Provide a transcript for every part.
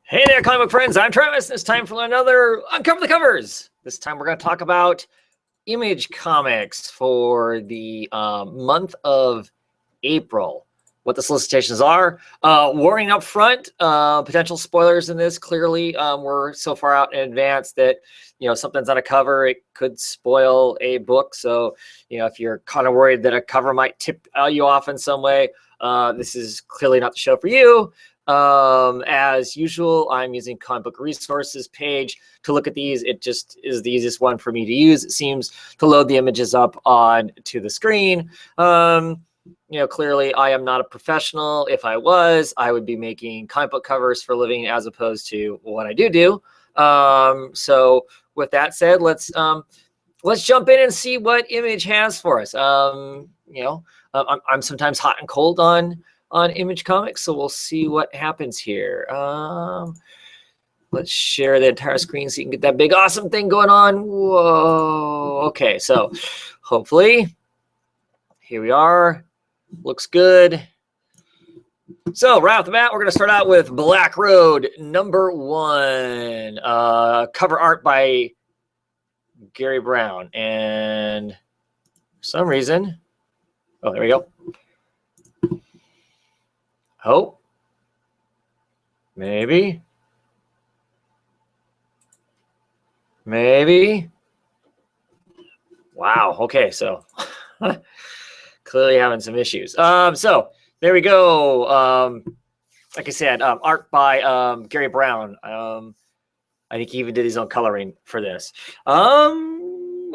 Hey there, comic book friends. I'm Travis. It's time for another Uncover the Covers. This time we're going to talk about Image Comics for the month of April. What the solicitations are. Warning up front, potential spoilers in this. Clearly, we're so far out in advance that, something's on a cover. It could spoil a book. So, if you're kind of worried that a cover might tip you off in some way, this is clearly not the show for you. As usual, I'm using comic book resources page to look at these. It just is the easiest one for me to use. It seems to load the images up on to the screen. Clearly I am not a professional. If I was, I would be making comic book covers for a living as opposed to what I do. So with that said, let's jump in and see what Image has for us. I'm sometimes hot and cold on Image Comics, so we'll see what happens here. Let's share the entire screen so you can get that big awesome thing going on. Whoa. Okay, so hopefully here we are. Looks good. So right off the bat, we're going to start out with Black Road #1. Cover art by Gary Brown. And for some reason, oh, there we go. Oh, maybe. Wow. Okay, so clearly having some issues. So there we go. Like I said, art by Gary Brown. I think he even did his own coloring for this. Don't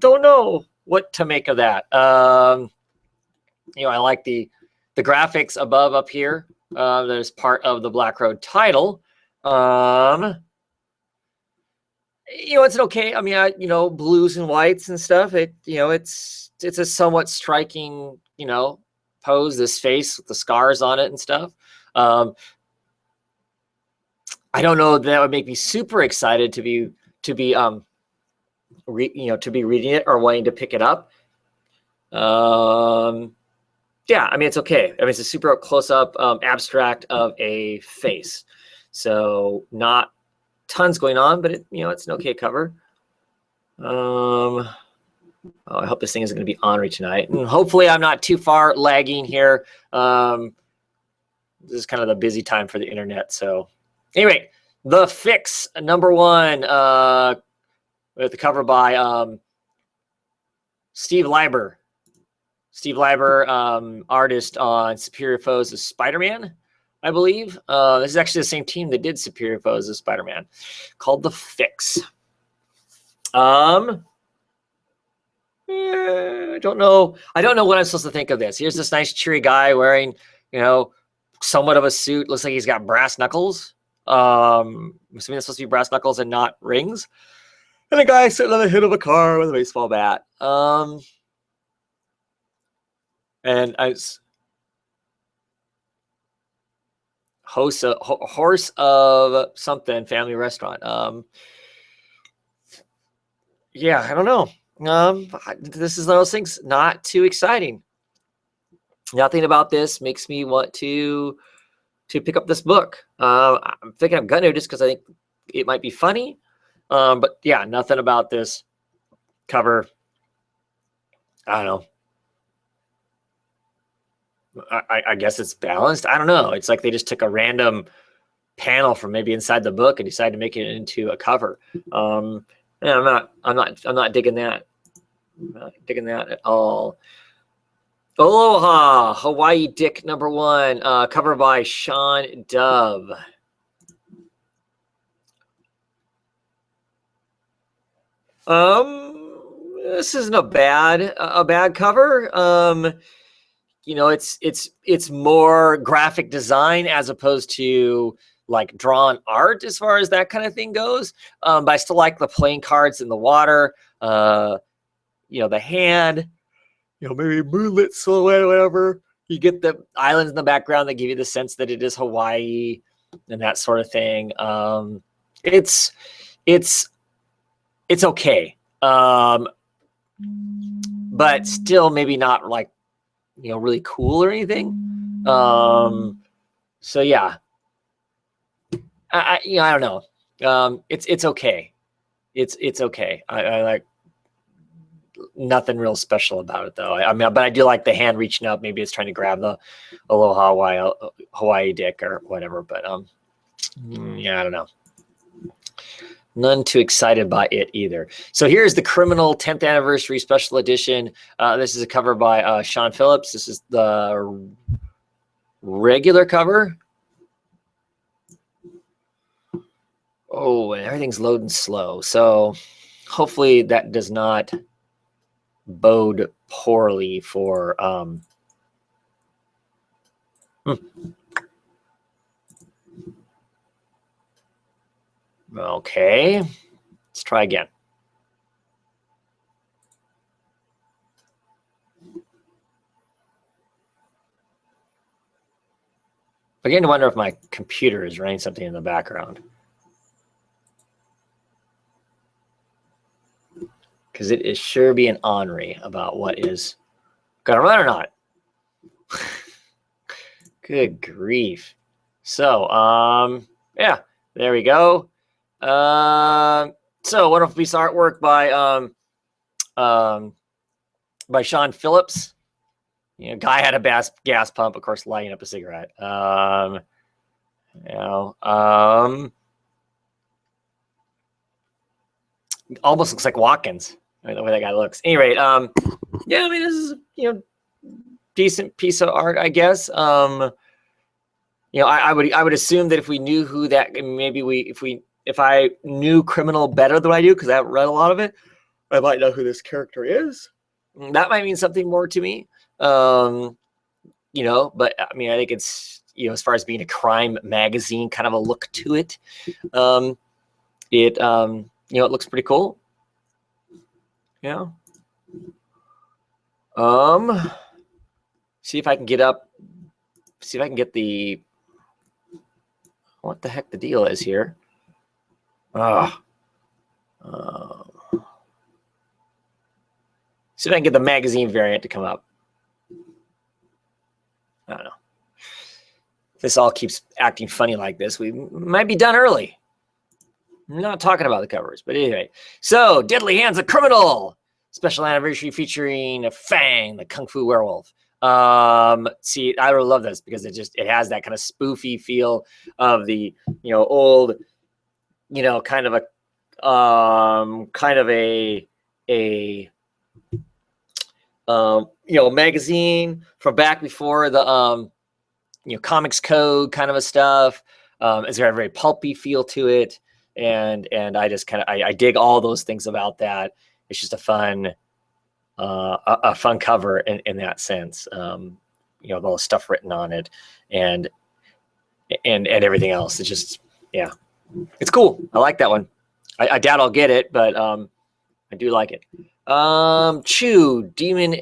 know what to make of that. I like the graphics above up here. There's part of the Black Road title. It's okay. I mean, blues and whites and stuff. It's a somewhat striking, pose. This face with the scars on it and stuff. I don't know. That would make me super excited to be reading it or wanting to pick it up. Yeah, I mean, it's okay. I mean, it's a super close up abstract of a face. So not tons going on, but it's an okay cover. I hope this thing isn't going to be ornery tonight. And hopefully I'm not too far lagging here. This is kind of the busy time for the internet. So anyway, The Fix #1 with the cover by Steve Leiber. Steve Leiber, artist on Superior Foes of Spider-Man, I believe. This is actually the same team that did Superior Foes of Spider-Man, called The Fix. I don't know. I don't know what I'm supposed to think of this. Here's this nice cheery guy wearing, somewhat of a suit. Looks like he's got brass knuckles. I'm assuming it's supposed to be brass knuckles and not rings. And a guy sitting on the hood of a car with a baseball bat. And host a horse of something family restaurant. Yeah, I don't know. This is one of those things not too exciting. Nothing about this makes me want to pick up this book. I'm thinking I'm gonna just because I think it might be funny. But yeah, nothing about this cover. I don't know. I guess it's balanced. I don't know. It's like they just took a random panel from maybe inside the book and decided to make it into a cover. I'm not digging that. I'm not digging that at all. Aloha, Hawaii Dick #1, cover by Sean Dove. This isn't a bad cover. It's more graphic design as opposed to like drawn art as far as that kind of thing goes. But I still like the playing cards in the water. The hand, maybe moonlit silhouette or whatever. You get the islands in the background that give you the sense that it is Hawaii and that sort of thing. It's okay. But still maybe not like, really cool or anything. So yeah. I don't know. It's okay. It's okay. I like nothing real special about it though. I mean, but I do like the hand reaching up. Maybe it's trying to grab the little Hawaii dick or whatever. But yeah, I don't know. None too excited by it either. So here's the Criminal 10th Anniversary Special Edition. This is a cover by Sean Phillips. This is the regular cover. Oh, and everything's loading slow. So hopefully that does not bode poorly for okay, let's try again. I'm beginning to wonder if my computer is running something in the background, because it is sure being ornery about what is gonna run or not. Good grief. So yeah, there we go. So wonderful piece of artwork by Sean Phillips. You know, guy had a gas pump, of course, lighting up a cigarette. You know, almost looks like Watkins, the way that guy looks. Anyway, yeah, I mean, this is, you know, decent piece of art, I guess. You know, I would assume that if we knew who that, maybe if I knew Criminal better than I do, because I haven't read a lot of it, I might know who this character is. That might mean something more to me. You know, but I mean, I think it's, you know, as far as being a crime magazine, kind of a look to it. You know, it looks pretty cool. Yeah. See if I can get up. See if I can get the. What the heck the deal is here? See if I can get the magazine variant to come up. I don't know. If this all keeps acting funny like this, we might be done early. I'm not talking about the covers, but anyway. So, Deadly Hands of Criminal special anniversary featuring Fang, the Kung Fu werewolf. See, I really love this because it has that kind of spoofy feel of the, you know, old, you know, kind of you know, magazine from back before the you know, Comics Code kind of a stuff. It's got a very pulpy feel to it, and I just kind of I dig all those things about that. It's just a fun cover in that sense. You know, all the stuff written on it, and everything else. It's just, yeah, it's cool. I like that one. I doubt I'll get it, but I do like it. Chew Demon.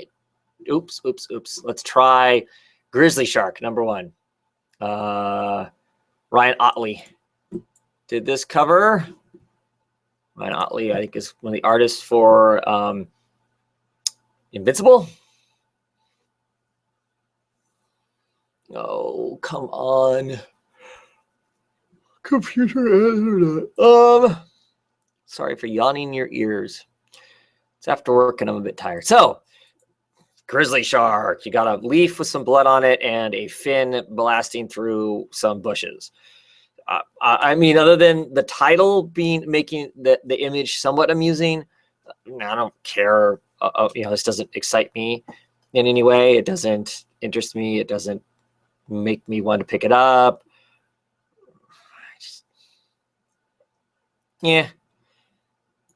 Oops. Let's try Grizzly Shark #1. Ryan Otley did this cover. Ryan Otley, I think, is one of the artists for Invincible. Oh, come on. Computer internet. Sorry for yawning your ears. It's after work and I'm a bit tired. So, Grizzly Shark. You got a leaf with some blood on it and a fin blasting through some bushes. I mean, other than the title making the image somewhat amusing, I don't care. You know, this doesn't excite me in any way. It doesn't interest me. It doesn't make me want to pick it up. Yeah.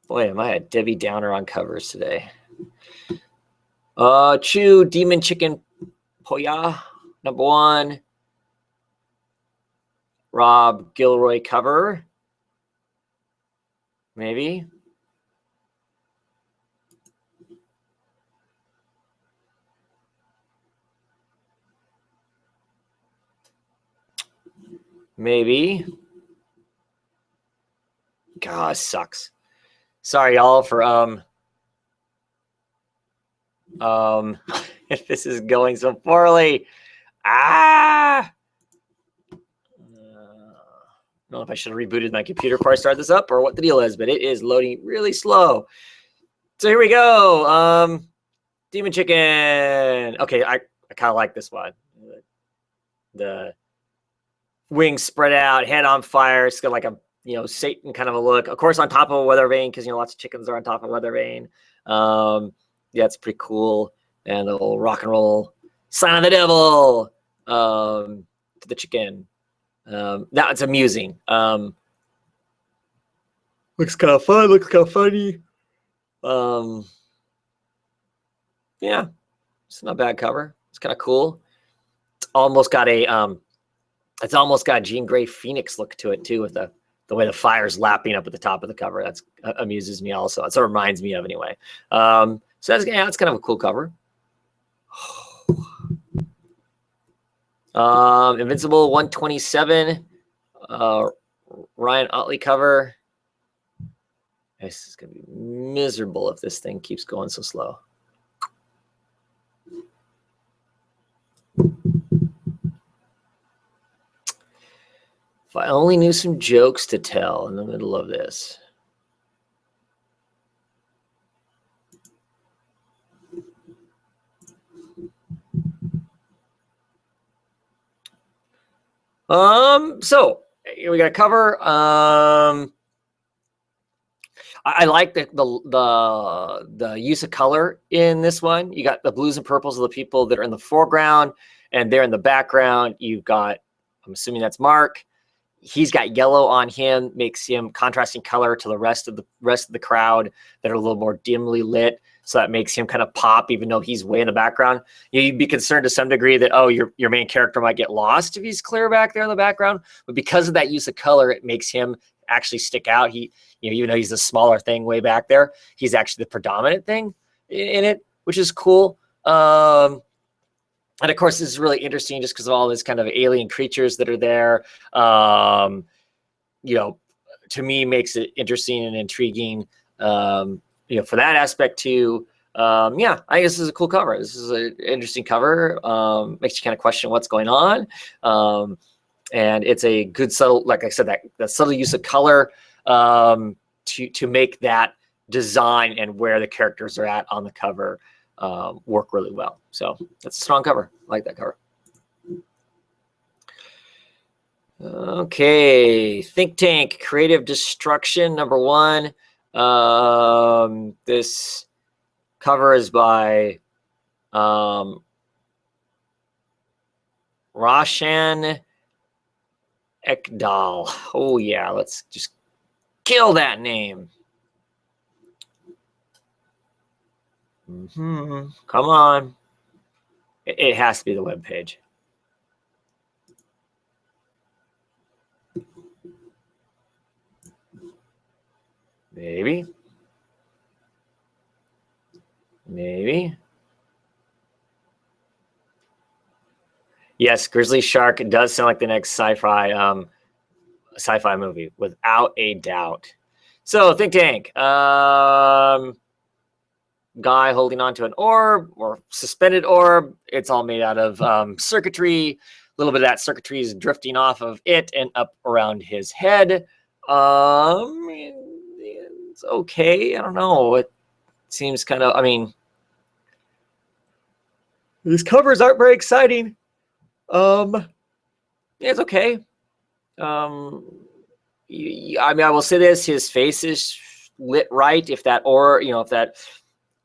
Boy, am I a Debbie Downer on covers today. Chew Demon Chicken Poya #1. Rob Gilroy cover. Maybe. Maybe. God, sucks. Sorry, y'all, for if this is going so poorly. don't know if I should have rebooted my computer before I start this up or what the deal is, but it is loading really slow. So here we go. Demon Chicken. Okay, I kind of like this one. The wings spread out, head on fire. It's got like a Satan kind of a look. Of course, on top of a weather vane, because lots of chickens are on top of a weather vane. Yeah, it's pretty cool. And a little rock and roll sign of the devil to the chicken. That's amusing. Looks kind of fun. Looks kind of funny. Yeah, it's not a bad cover. It's kind of cool. It's almost got a Jean Grey Phoenix look to it too, with the way the fire's lapping up at the top of the cover. That's amuses me also. That's what it reminds me of anyway. So that's kind of a cool cover. Invincible 127, Ryan Utley cover. This is gonna be miserable if this thing keeps going so slow. If I only knew some jokes to tell in the middle of this. So we got a cover. I like the use of color in this one. You got the blues and purples of the people that are in the foreground, and they're in the background. You've got, I'm assuming that's Mark. He's got yellow on him, makes him contrasting color to the rest of the crowd that are a little more dimly lit. So that makes him kind of pop, even though he's way in the background. You'd be concerned to some degree that, oh, your main character might get lost if he's clear back there in the background. But because of that use of color, it makes him actually stick out. He, even though he's a smaller thing way back there, he's actually the predominant thing in it, which is cool. And of course, this is really interesting just because of all this kind of alien creatures that are there. To me, makes it interesting and intriguing. For that aspect too. Yeah, I guess this is a cool cover. This is an interesting cover. Makes you kind of question what's going on. And it's a good subtle, like I said, that subtle use of color to make that design and where the characters are at on the cover work really well. So that's a strong cover. I like that cover. Okay, Think Tank Creative Destruction #1. This cover is by Roshan Ekdal. Oh yeah, let's just kill that name. Come on. It has to be the webpage. Maybe. Yes, Grizzly Shark does sound like the next sci-fi movie, without a doubt. So, Think Tank. Guy holding onto an orb or suspended orb. It's all made out of circuitry. A little bit of that circuitry is drifting off of it and up around his head. It's okay. I don't know. It seems kind of, these covers aren't very exciting. Yeah, it's okay. I will say this: his face is lit right. If that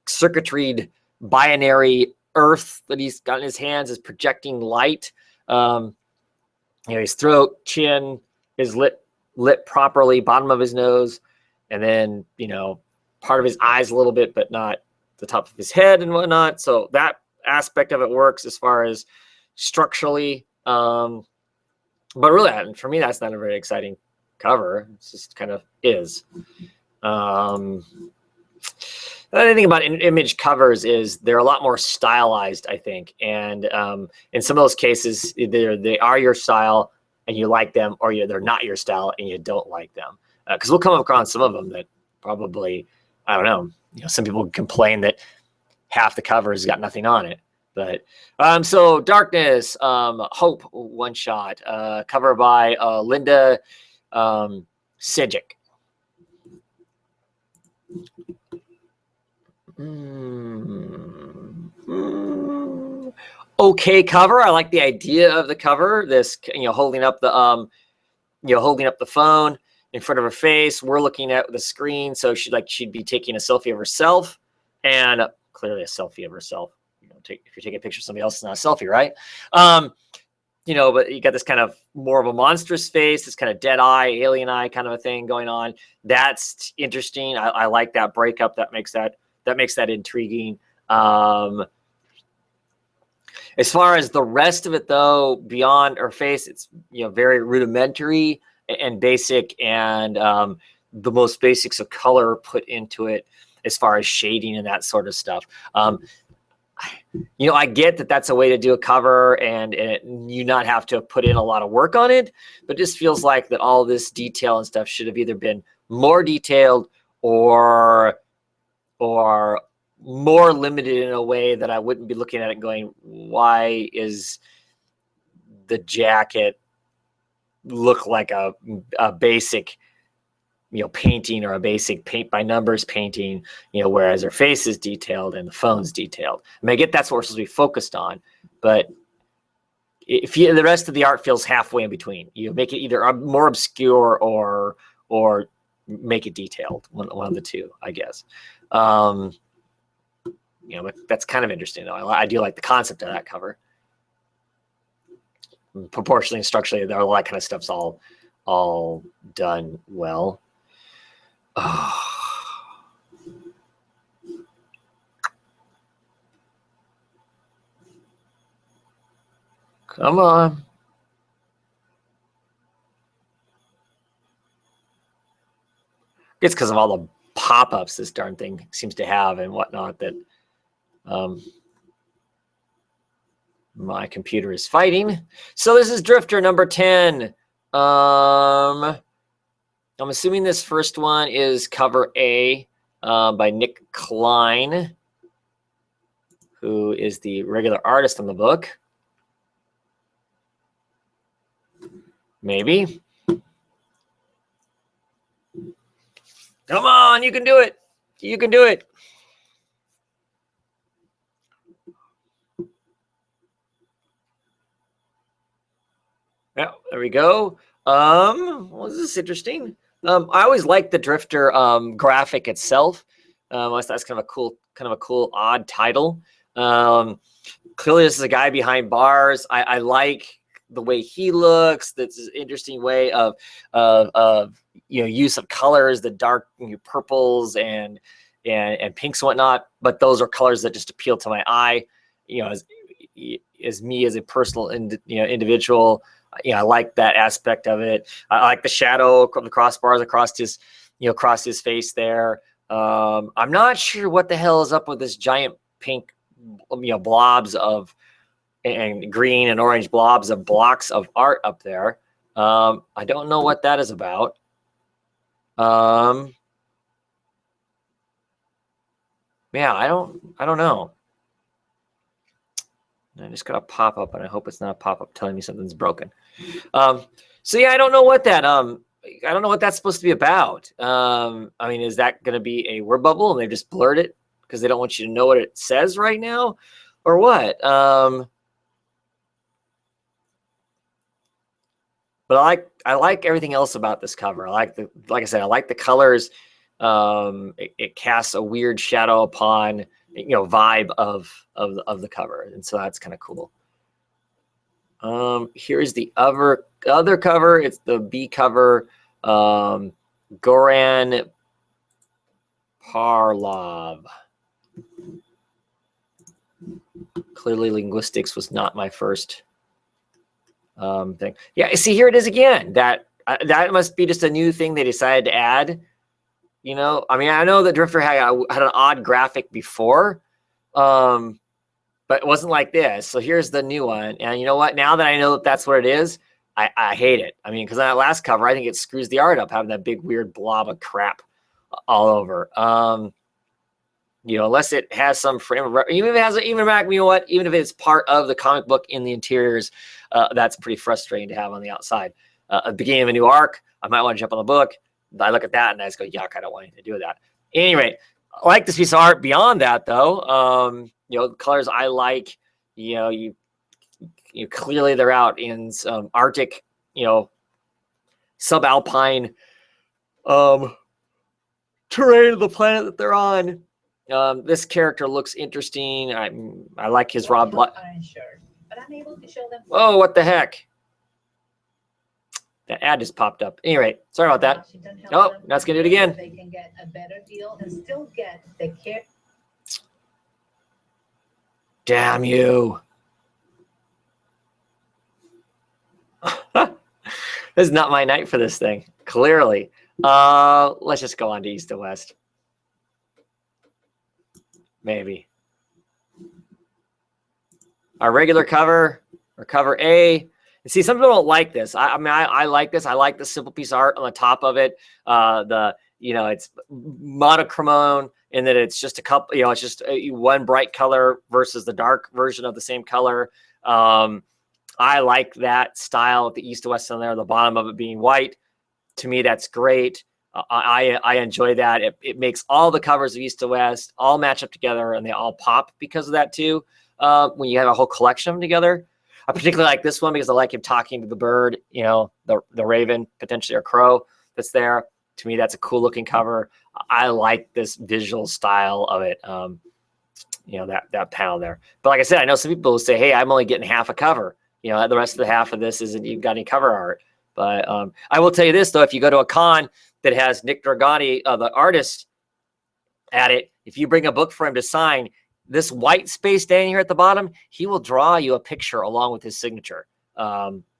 circuitried binary earth that he's got in his hands is projecting light, his throat, chin is lit properly, bottom of his nose, and then part of his eyes a little bit, but not the top of his head and whatnot. So that aspect of it works as far as structurally. But really, for me, that's not a very exciting cover. It's just kind of is. The other thing about image covers is they're a lot more stylized, I think. And in some of those cases, either they are your style and you like them, or they're not your style and you don't like them. Because we'll come across some of them that probably, I don't know, some people complain that half the cover has got nothing on it. But so Darkness, Hope one shot, cover by Linda Sijic. Okay cover. I like the idea of the cover. This, holding up the holding up the phone in front of her face. We're looking at the screen, so she'd be taking a selfie of herself, and clearly a selfie of herself. If you're taking a picture of somebody else, it's not a selfie, right? But you got this kind of more of a monstrous face, this kind of dead eye, alien eye kind of a thing going on. That's interesting. I like that breakup. That makes that intriguing. As far as the rest of it, though, beyond her face, it's very rudimentary and basic, and the most basics of color put into it as far as shading and that sort of stuff. I get that that's a way to do a cover and you not have to put in a lot of work on it, but it just feels like that all this detail and stuff should have either been more detailed or more limited in a way that I wouldn't be looking at it going, why is the jacket look like a basic painting or a basic paint by numbers painting, whereas her face is detailed and the phone's detailed. I mean, I get that's what we're supposed to be focused on, but if the rest of the art feels halfway in between, you make it either more obscure or make it detailed, one of the two, I guess. But that's kind of interesting though. I do like the concept of that cover. Proportionally and structurally, all that kind of stuff's all done well. Oh. Come on. It's because of all the pop-ups this darn thing seems to have and whatnot that my computer is fighting. So this is Drifter number 10. I'm assuming this first one is cover A by Nick Klein, who is the regular artist on the book. Maybe. Come on, you can do it. You can do it. Yeah, there we go. Well, this is interesting. I always liked the Drifter graphic itself. That's kind of a cool, odd title. Clearly, this is a guy behind bars. I like the way he looks. That's an interesting way of use of colors, the dark purples and pinks and whatnot. But those are colors that just appeal to my eye. As me as a personal individual. I like that aspect of it. I like the shadow of the crossbars across his face there. I'm not sure what the hell is up with this giant pink, blobs of and green and orange blobs of blocks of art up there. I don't know what that is about. Yeah, I don't know. I just got a pop-up, and I hope it's not a pop-up telling me something's broken. So yeah, I don't know what that's supposed to be about. I mean, is that going to be a word bubble and they've just blurred it because they don't want you to know what it says right now, or what? But I like everything else about this cover. Like I said, I like the colors. It casts a weird shadow upon vibe of the cover, and so that's kind of cool. Here's the other cover. It's the B cover. Goran Parlov. Clearly, linguistics was not my first thing. Yeah, see, here it is again. That must be just a new thing they decided to add. I mean, I know that Drifter had an odd graphic before, but it wasn't like this. So here's the new one. And you know what? Now that I know that that's what it is, I hate it. I mean, because on that last cover, I think it screws the art up, having that big weird blob of crap all over. Unless it has some frame of even if it has even back, even if it's part of the comic book in the interiors, that's pretty frustrating to have on the outside. at the beginning of a new arc, I might want to jump on the book. I look at that and I just go, yuck, I don't want anything to do with that. Anyway, I like this piece of art. Beyond that, though, the colors I like, you clearly they're out in some Arctic, subalpine terrain of the planet that they're on. This character looks interesting. I like his Rob Black. But I'm able to show them. Oh, what the heck? That ad just popped up. Anyway, sorry about that. Oh, now it's gonna do it again. They can get a better deal and still get the care. Damn you. This is not my night for this thing, clearly. Let's just go on to East to West. Maybe. Our regular cover, or cover A. And see, some people don't like this. I mean, I like this. I like the simple piece of art on the top of it. It's monochrome, and that it's just a couple, it's just one bright color versus the dark version of the same color. I like that style at the East to West on there, the bottom of it being white. To me, that's great. I enjoy that. It makes all the covers of East to West all match up together, and they all pop because of that too. When you have a whole collection of them together, I particularly like this one because I like him talking to the bird, the raven, potentially a crow that's there. To me, that's a cool looking cover. I like this visual style of it. That panel there. But like I said, I know some people will say, "Hey, I'm only getting half a cover." The rest of the half of this isn't you've got any cover art. But I will tell you this, though, if you go to a con that has Nick Dragani, the artist, at it, if you bring a book for him to sign, this white space down here at the bottom, he will draw you a picture along with his signature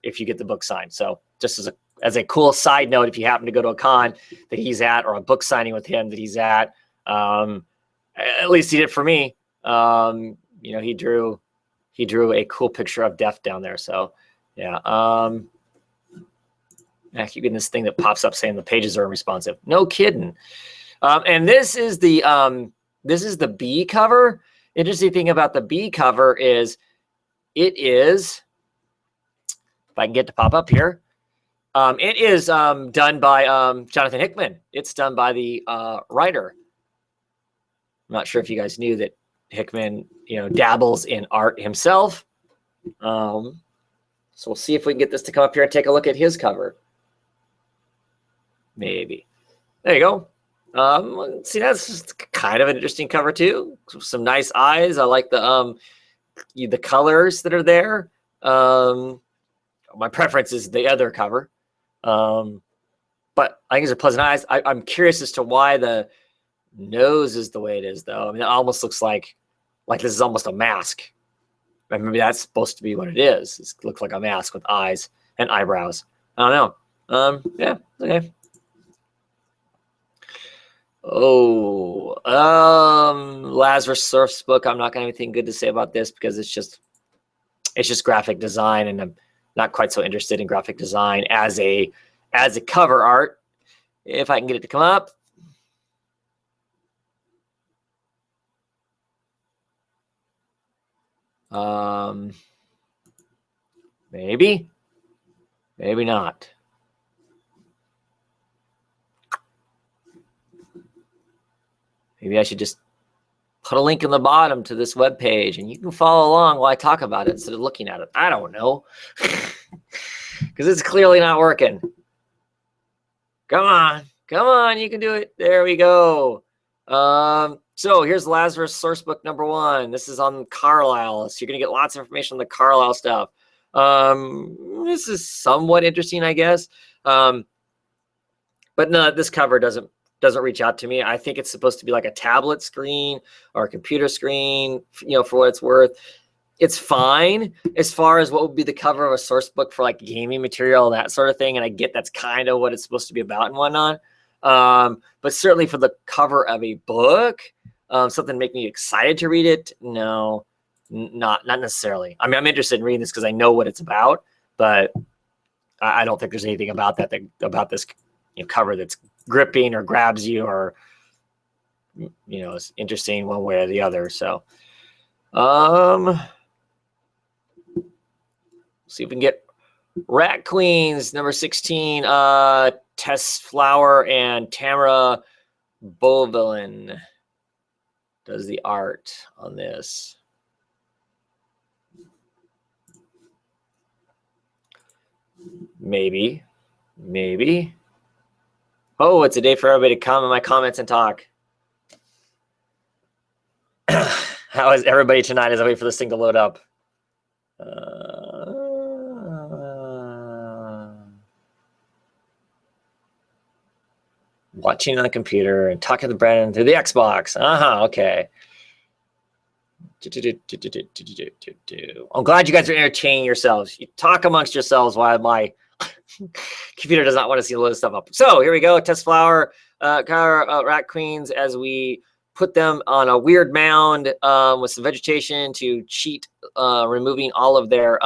if you get the book signed. So just as a cool side note, if you happen to go to a con that he's at or a book signing with him that he's at least he did for me. He drew a cool picture of death down there. So yeah. I keep getting this thing that pops up saying the pages are unresponsive. No kidding. And this is the B cover. Interesting thing about the B cover is if I can get to pop up here, it is done by Jonathan Hickman. It's done by the writer. I'm not sure if you guys knew that Hickman, dabbles in art himself. So we'll see if we can get this to come up here and take a look at his cover. Maybe. There you go. See, that's just kind of an interesting cover too. Some nice eyes. I like the colors that are there. My preference is the other cover. But I think these are pleasant eyes. I'm curious as to why the nose is the way it is, though. I mean, it almost looks like this is almost a mask. Maybe that's supposed to be what it is. It looks like a mask with eyes and eyebrows. I don't know. Yeah, okay. Oh, Lazarus Surf's book. I'm not gonna have anything good to say about this because it's just graphic design, and I'm not quite so interested in graphic design as a cover art. If I can get it to come up. Maybe not. Maybe I should just put a link in the bottom to this web page and you can follow along while I talk about it instead of looking at it. I don't know. Because it's clearly not working. Come on, you can do it. There we go. So here's Lazarus Sourcebook #1. This is on Carlisle. So you're going to get lots of information on the Carlisle stuff. This is somewhat interesting, I guess. But no, this cover doesn't reach out to me. I think it's supposed to be like a tablet screen or a computer screen, for what it's worth. It's fine as far as what would be the cover of a source book for like gaming material and that sort of thing. And I get that's kind of what it's supposed to be about and whatnot. But certainly for the cover of a book, something to make me excited to read it. No, not necessarily. I mean, I'm interested in reading this because I know what it's about, but I don't think there's anything about about this cover that's gripping or grabs you or is interesting one way or the other. So see if we can get Rat Queens, number 16, Tess Flower and Tamara Bovelin does the art on this. Maybe. Oh, it's a day for everybody to come in my comments and talk. How is everybody tonight as I wait for this thing to load up? Watching on the computer and talking to Brandon through the Xbox. Okay. I'm glad you guys are entertaining yourselves. You talk amongst yourselves while my computer does not want to see a lot of stuff up. So here we go. Test Flower, Rat Queens, as we put them on a weird mound with some vegetation to cheat, removing all of their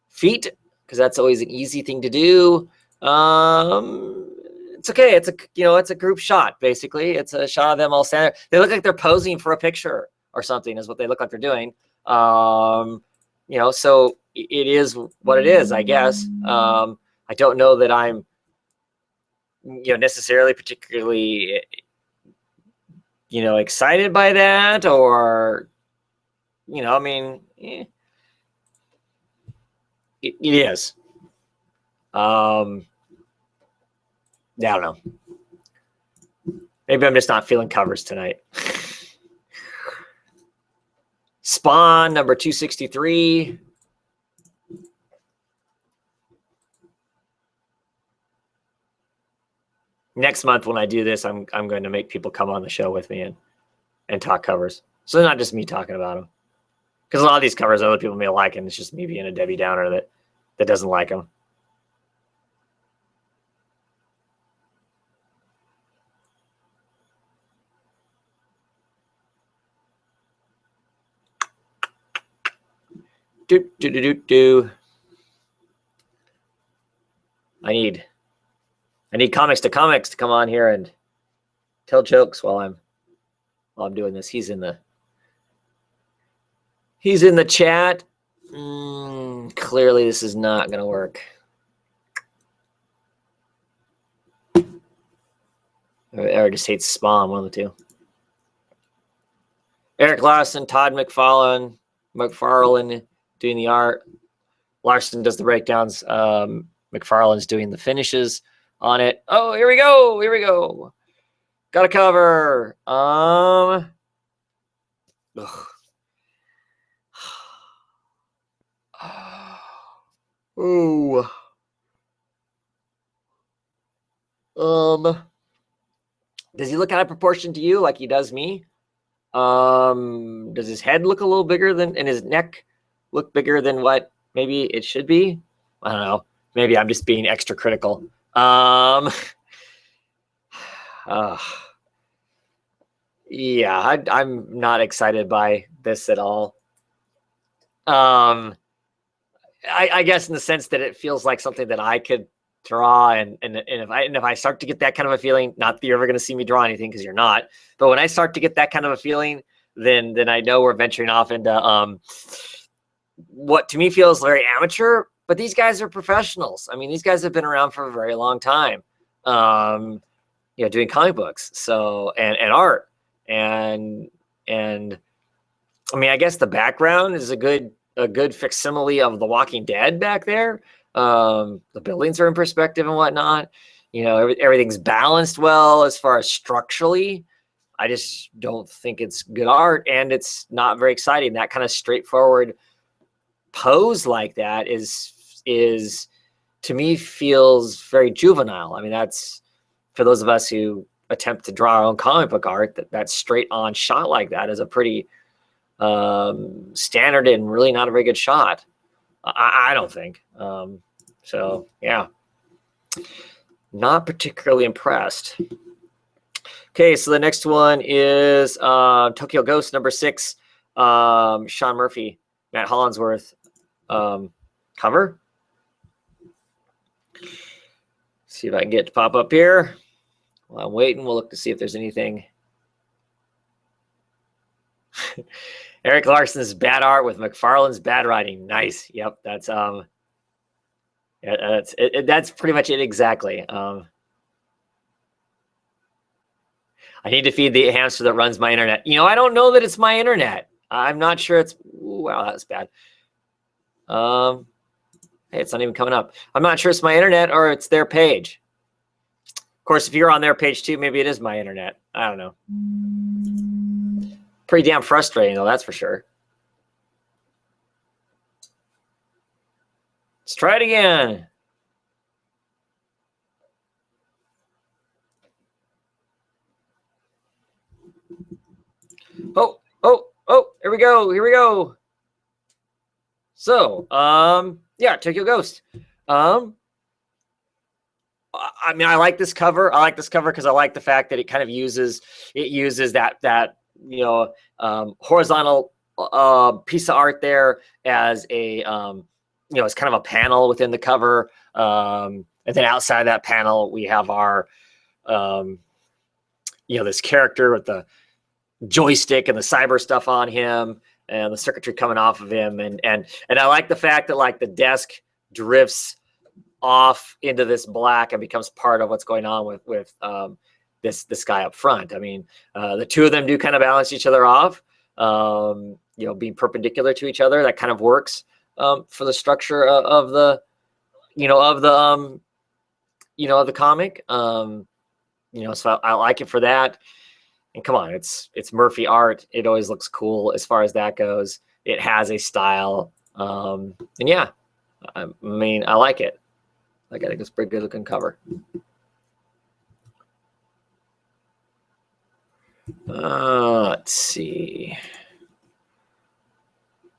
feet, because that's always an easy thing to do. It's okay. It's a group shot, basically. It's a shot of them all standing there. They look like they're posing for a picture or something is what they look like they're doing. So it is what it is, I guess. I don't know that I'm, necessarily particularly, excited by that, or, it is. I don't know. Maybe I'm just not feeling covers tonight. Spawn, number 263. Next month when I do this, I'm going to make people come on the show with me and talk covers. So not just me talking about them. Because a lot of these covers other people may like, and it's just me being a Debbie Downer that doesn't like them. I need comics to come on here and tell jokes while I'm doing this. He's in the chat. Clearly this is not going to work. Or just hates Spawn, one of the two. Eric Larson, Todd McFarlane doing the art. Larson does the breakdowns. McFarlane's doing the finishes on it. Oh, here we go. Got a cover. Ugh. Ooh. Does he look out of proportion to you like he does me? Does his head look a little bigger and his neck look bigger than what maybe it should be? I don't know. Maybe I'm just being extra critical. Yeah, I'm not excited by this at all. I guess in the sense that it feels like something that I could draw, and if I start to get that kind of a feeling, not that you're ever going to see me draw anything because you're not, but when I start to get that kind of a feeling, then I know we're venturing off into what to me feels very amateur. But these guys are professionals. I mean, these guys have been around for a very long time, doing comic books, so and art, and I mean, I guess the background is a good facsimile of The Walking Dead back there. The buildings are in perspective and whatnot. Everything's balanced well as far as structurally. I just don't think it's good art, and it's not very exciting. That kind of straightforward pose like that is to me feels very juvenile. I mean, that's for those of us who attempt to draw our own comic book art, that straight on shot like that is a pretty standard and really not a very good shot. I don't think. So yeah, not particularly impressed. Okay, so the next one is Tokyo Ghost number 6, Sean Murphy, Matt Hollinsworth cover. See if I can get it to pop up here. While I'm waiting, we'll look to see if there's anything. Eric Larson's bad art with McFarlane's bad writing. Nice. Yep, that's Yeah, that's pretty much it exactly. I need to feed the hamster that runs my internet. You know, I don't know that it's my internet. I'm not sure it's. Ooh, wow, that's bad. Hey, it's not even coming up. I'm not sure it's my internet or it's their page. Of course, if you're on their page too, maybe it is my internet. I don't know. Pretty damn frustrating, though, that's for sure. Let's try it again. Oh, here we go. Here we go. So, yeah, Tokyo Ghost. I mean, I like this cover. I like this cover because I like the fact that it kind of uses that horizontal piece of art there as a it's kind of a panel within the cover. And then outside that panel, we have our this character with the joystick and the cyber stuff on him and the circuitry coming off of him, and I like the fact that like the desk drifts off into this black and becomes part of what's going on with this guy up front. I mean, the two of them do kind of balance each other off, being perpendicular to each other. That kind of works for the structure of the comic. So I like it for that. And come on, it's Murphy art. It always looks cool as far as that goes. It has a style, and yeah, I mean, I like it. I think it's a pretty good looking cover. Let's see.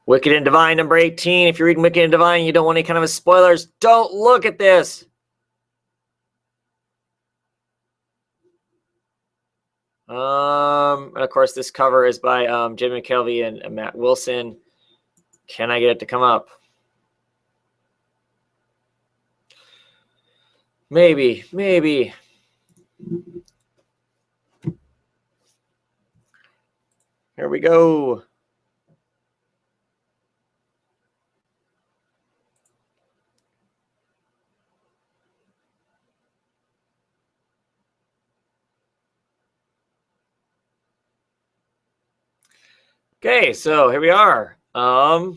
Wicked and Divine number 18. If you're reading Wicked and Divine, you don't want any kind of spoilers, don't look at this. And of course, this cover is by Jim McKelvey and Matt Wilson. Can I get it to come up? Maybe. Here we go. Okay, so here we are. I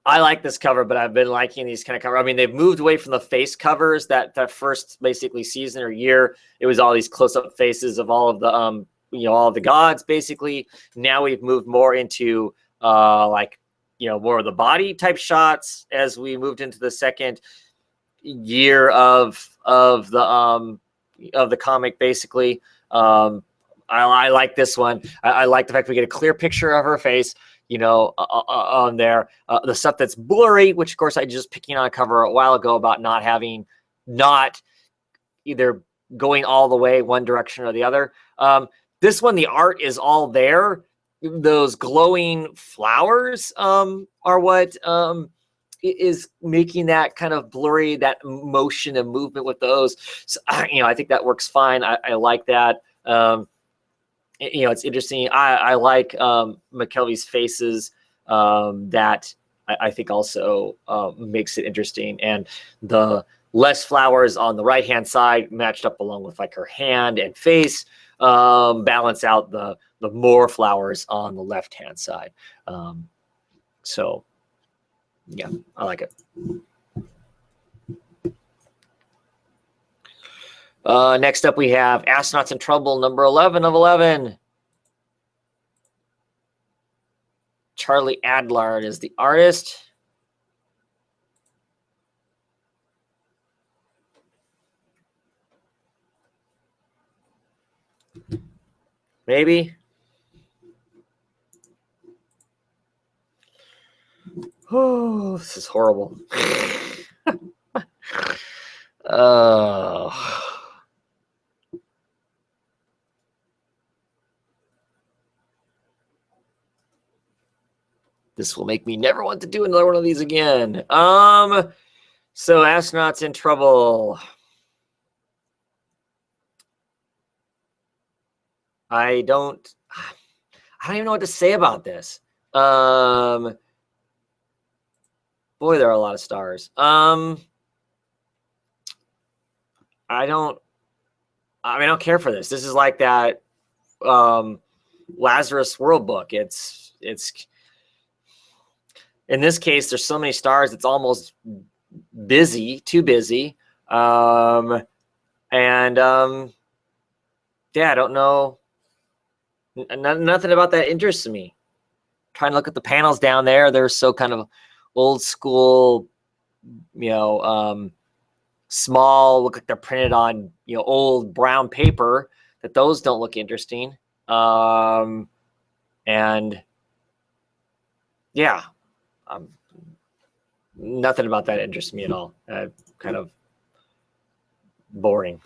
like this cover, but I've been liking these kind of covers. I mean, they've moved away from the face covers that first basically season or year. It was all these close-up faces of all of the all of the gods basically. Now we've moved more into more of the body type shots as we moved into the second year of the comic basically. I like this one. I like the fact we get a clear picture of her face, on there. The stuff that's blurry, which of course I just picking on a cover a while ago about not either going all the way one direction or the other. This one, the art is all there. Those glowing flowers are what is making that kind of blurry, that motion and movement with those. So, I think that works fine. I like that. It's interesting. I like McKelvey's faces. That I think also makes it interesting. And the less flowers on the right-hand side matched up along with like her hand and face balance out the more flowers on the left-hand side. So yeah, I like it. Next up, we have Astronauts in Trouble, number 11 of 11. Charlie Adlard is the artist. Maybe. Oh, this is horrible. This will make me never want to do another one of these again. So Astronauts in Trouble. I don't even know what to say about this. Boy, there are a lot of stars. I don't care for this. This is like that Lazarus World book. It's in this case, there's so many stars, it's almost busy, too busy. Yeah, I don't know. Nothing about that interests me. Trying to look at the panels down there. They're so kind of old school, small, look like they're printed on, old brown paper, that those don't look interesting. And yeah, nothing about that interests me at all. Kind of boring.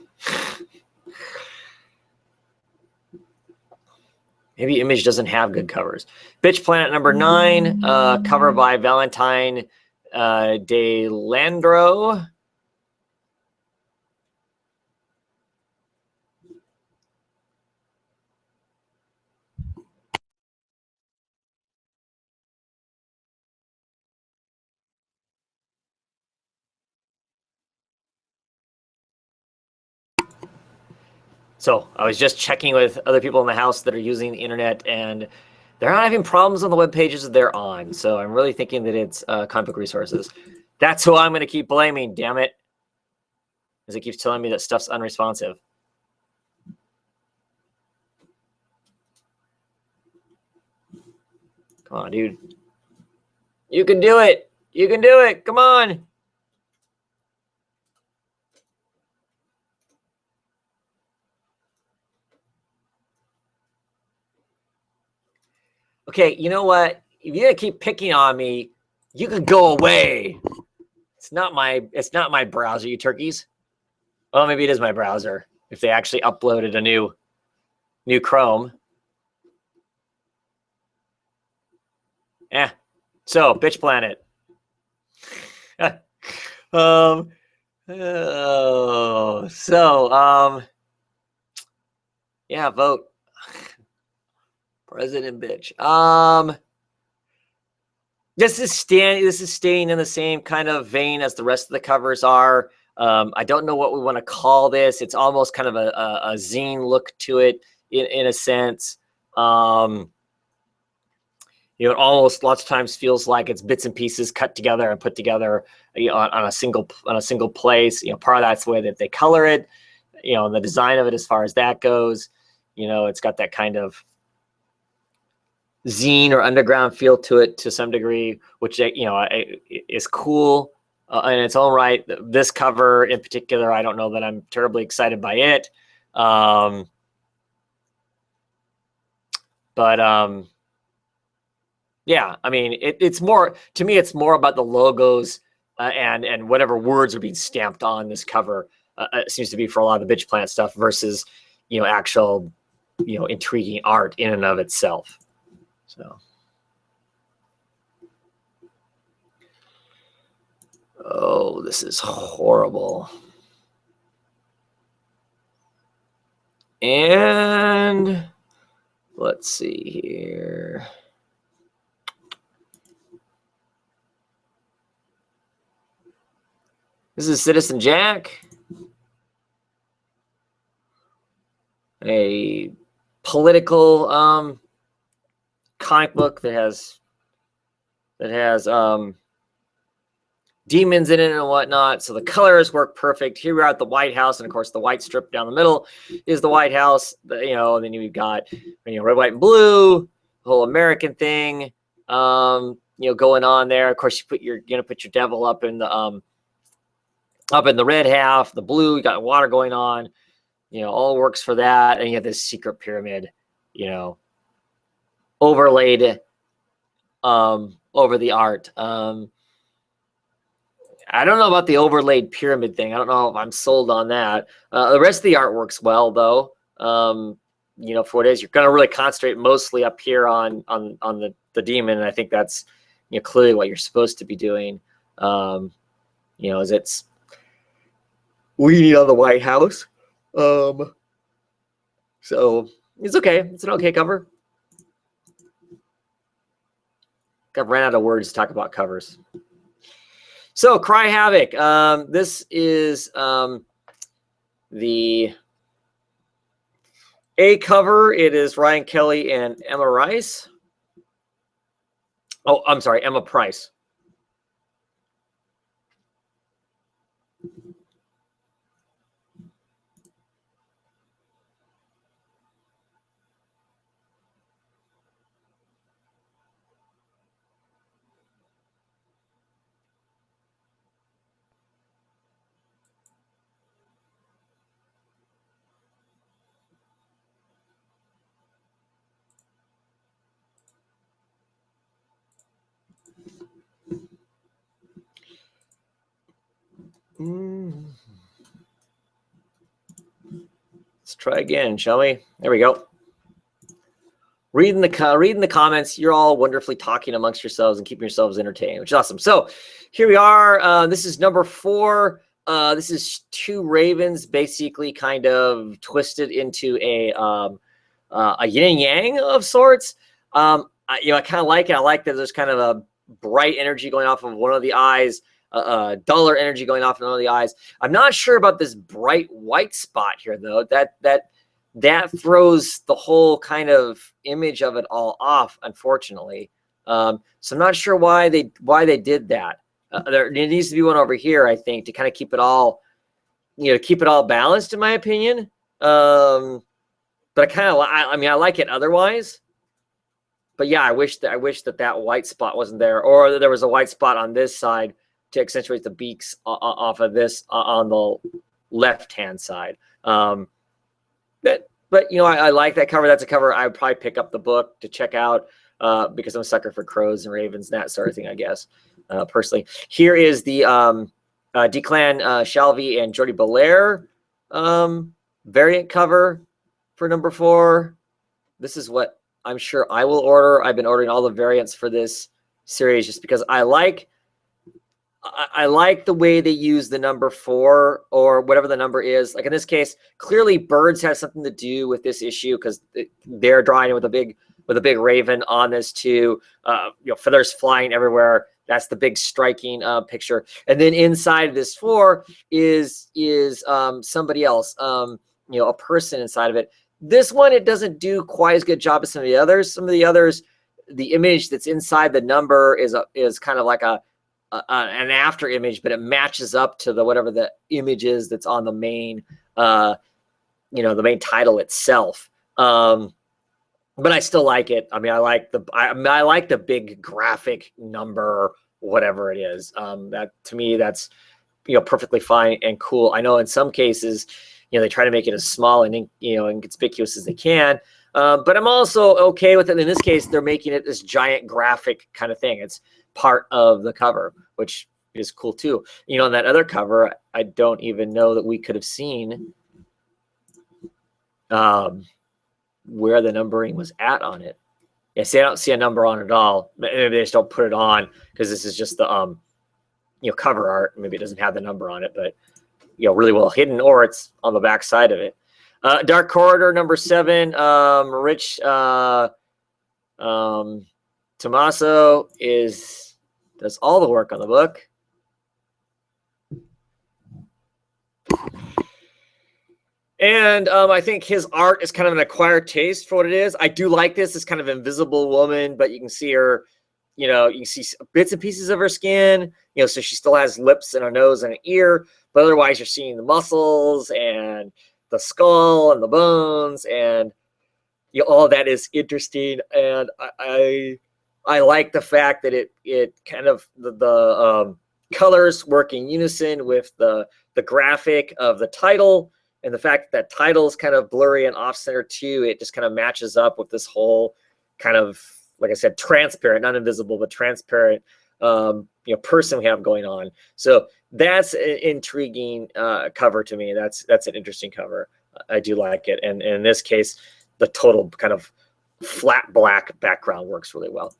Maybe Image doesn't have good covers. Bitch Planet number 9, cover by Valentine de Landro. So I was just checking with other people in the house that are using the internet, and they're not having problems on the web pages that they're on. So I'm really thinking that it's comic book resources. That's who I'm going to keep blaming, damn it. Because it keeps telling me that stuff's unresponsive. Come on, dude. You can do it. You can do it. Come on. Okay, you know what? If you're gonna keep picking on me, you can go away. It's not my browser, you turkeys. Well, maybe it is my browser. If they actually uploaded a new Chrome. Yeah. So, Bitch Planet. Yeah, vote. President bitch. This is staying in the same kind of vein as the rest of the covers are. I don't know what we want to call this. It's almost kind of a zine look to it in a sense. It almost lots of times feels like it's bits and pieces cut together and put together, on a single place. Part of that's the way that they color it, and the design of it as far as that goes. It's got that kind of zine or underground feel to it to some degree, which is cool in its own right. This cover in particular, I don't know that I'm terribly excited by it, but yeah, I mean, it's more, to me, it's more about the logos and whatever words are being stamped on this cover. It seems to be for a lot of the Bitch Planet stuff versus actual intriguing art in and of itself. So, oh, this is horrible. And let's see here. This is Citizen Jack, a political comic book that has demons in it and whatnot. So the colors work perfect. Here we are at the White House, and of course the white strip down the middle is the White House. And then you've got red, white, and blue, the whole American thing, going on there. Of course, you're gonna put your devil up in the red half, the blue. You got water going on. All works for that, and you have this secret pyramid, overlaid over the art. I don't know about the overlaid pyramid thing. I don't know if I'm sold on that. The rest of the art works well, though. For what it is, you're going to really concentrate mostly up here on the demon, and I think that's clearly what you're supposed to be doing. Is it's leaning on the White House. So it's okay. It's an okay cover. I've ran out of words to talk about covers. So Cry Havoc. This is the A cover. It is Ryan Kelly and Emma Rice. Oh, I'm sorry, Emma Price. Let's try again, shall we? There we go. Reading the comments, you're all wonderfully talking amongst yourselves and keeping yourselves entertained, which is awesome. So here we are. This is number 4. This is 2 ravens basically kind of twisted into a yin yang of sorts. I kind of like it. I like that there's kind of a bright energy going off of one of the eyes, duller energy going off of one of the eyes. I'm not sure about this bright white spot here, though. That throws the whole kind of image of it all off, unfortunately. So I'm not sure why they did that. There needs to be one over here, I think, to kind of keep it all, keep it all balanced, in my opinion. But I like it otherwise. But yeah, I wish that white spot wasn't there, or that there was a white spot on this side to accentuate the beaks off of this on the left-hand side. But I like that cover. That's a cover I would probably pick up the book to check out because I'm a sucker for crows and ravens and that sort of thing, I guess, personally. Here is the Declan Shalvey and Jordi Belair variant cover for number 4. This is what I'm sure I will order. I've been ordering all the variants for this series just because I like the way they use the number 4 or whatever the number is. Like in this case, clearly birds have something to do with this issue because they're drawing it with a big raven on this too. Feathers flying everywhere. That's the big striking picture. And then inside this 4 is somebody else, a person inside of it. This one, it doesn't do quite as good job as some of the others. Some of the others, the image that's inside the number is kind of like an after image, but it matches up to whatever the image is that's on the main, the main title itself. But I still like it. I mean, I like the big graphic number, whatever it is. That to me, that's perfectly fine and cool. I know in some cases, they try to make it as small and inconspicuous as they can. But I'm also okay with it. In this case, they're making it this giant graphic kind of thing. It's part of the cover, which is cool too. On that other cover, I don't even know that we could have seen where the numbering was at on it. Yeah, see, I don't see a number on it at all. Maybe they just don't put it on because this is just the cover art. Maybe it doesn't have the number on it, but really well hidden, or it's on the back side of it. Dark Corridor number 7. Rich Tommaso does all the work on the book. And I think his art is kind of an acquired taste for what it is. I do like this. It's kind of invisible woman, but you can see her, you can see bits and pieces of her skin, so she still has lips and a nose and an ear, but otherwise you're seeing the muscles and the skull and the bones, and all that is interesting. And I like the fact that it kind of the colors work in unison with the graphic of the title, and the fact that title is kind of blurry and off center too. It just kind of matches up with this whole kind of, like I said, transparent, not invisible, but transparent person we have going on. So that's an intriguing cover to me. That's an interesting cover. I do like it. And in this case, the total kind of flat black background works really well.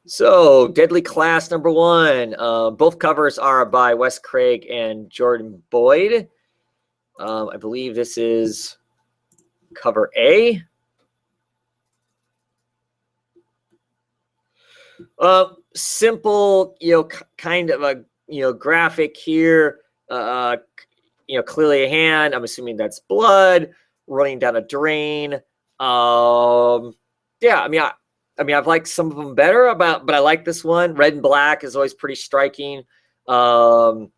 So Deadly Class number 1. Both covers are by Wes Craig and Jordan Boyd. I believe this is cover A. simple, kind of a, graphic here. Clearly a hand. I'm assuming that's blood running down a drain. Yeah, I've liked some of them better, but I like this one. Red and black is always pretty striking. You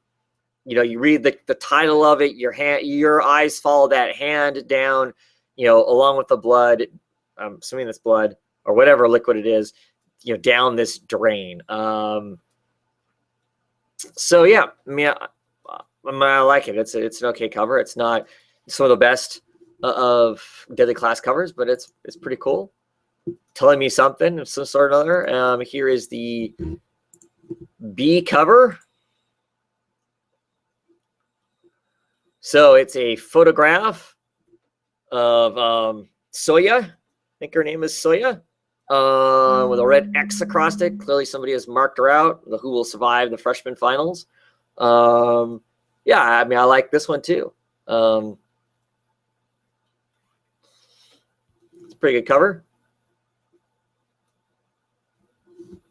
read the title of it, your eyes follow that hand down, along with the blood. I'm assuming that's blood or whatever liquid it is, down this drain. So yeah, I like it. It's an okay cover. It's not some of the best of Deadly Class covers, but it's pretty cool. Telling me something of some sort or other. Here is the B cover. So it's a photograph of Soya. I think her name is Soya. With a red X across it. Clearly somebody has marked her out. Who will survive the freshman finals. Yeah, I like this one too. It's a pretty good cover.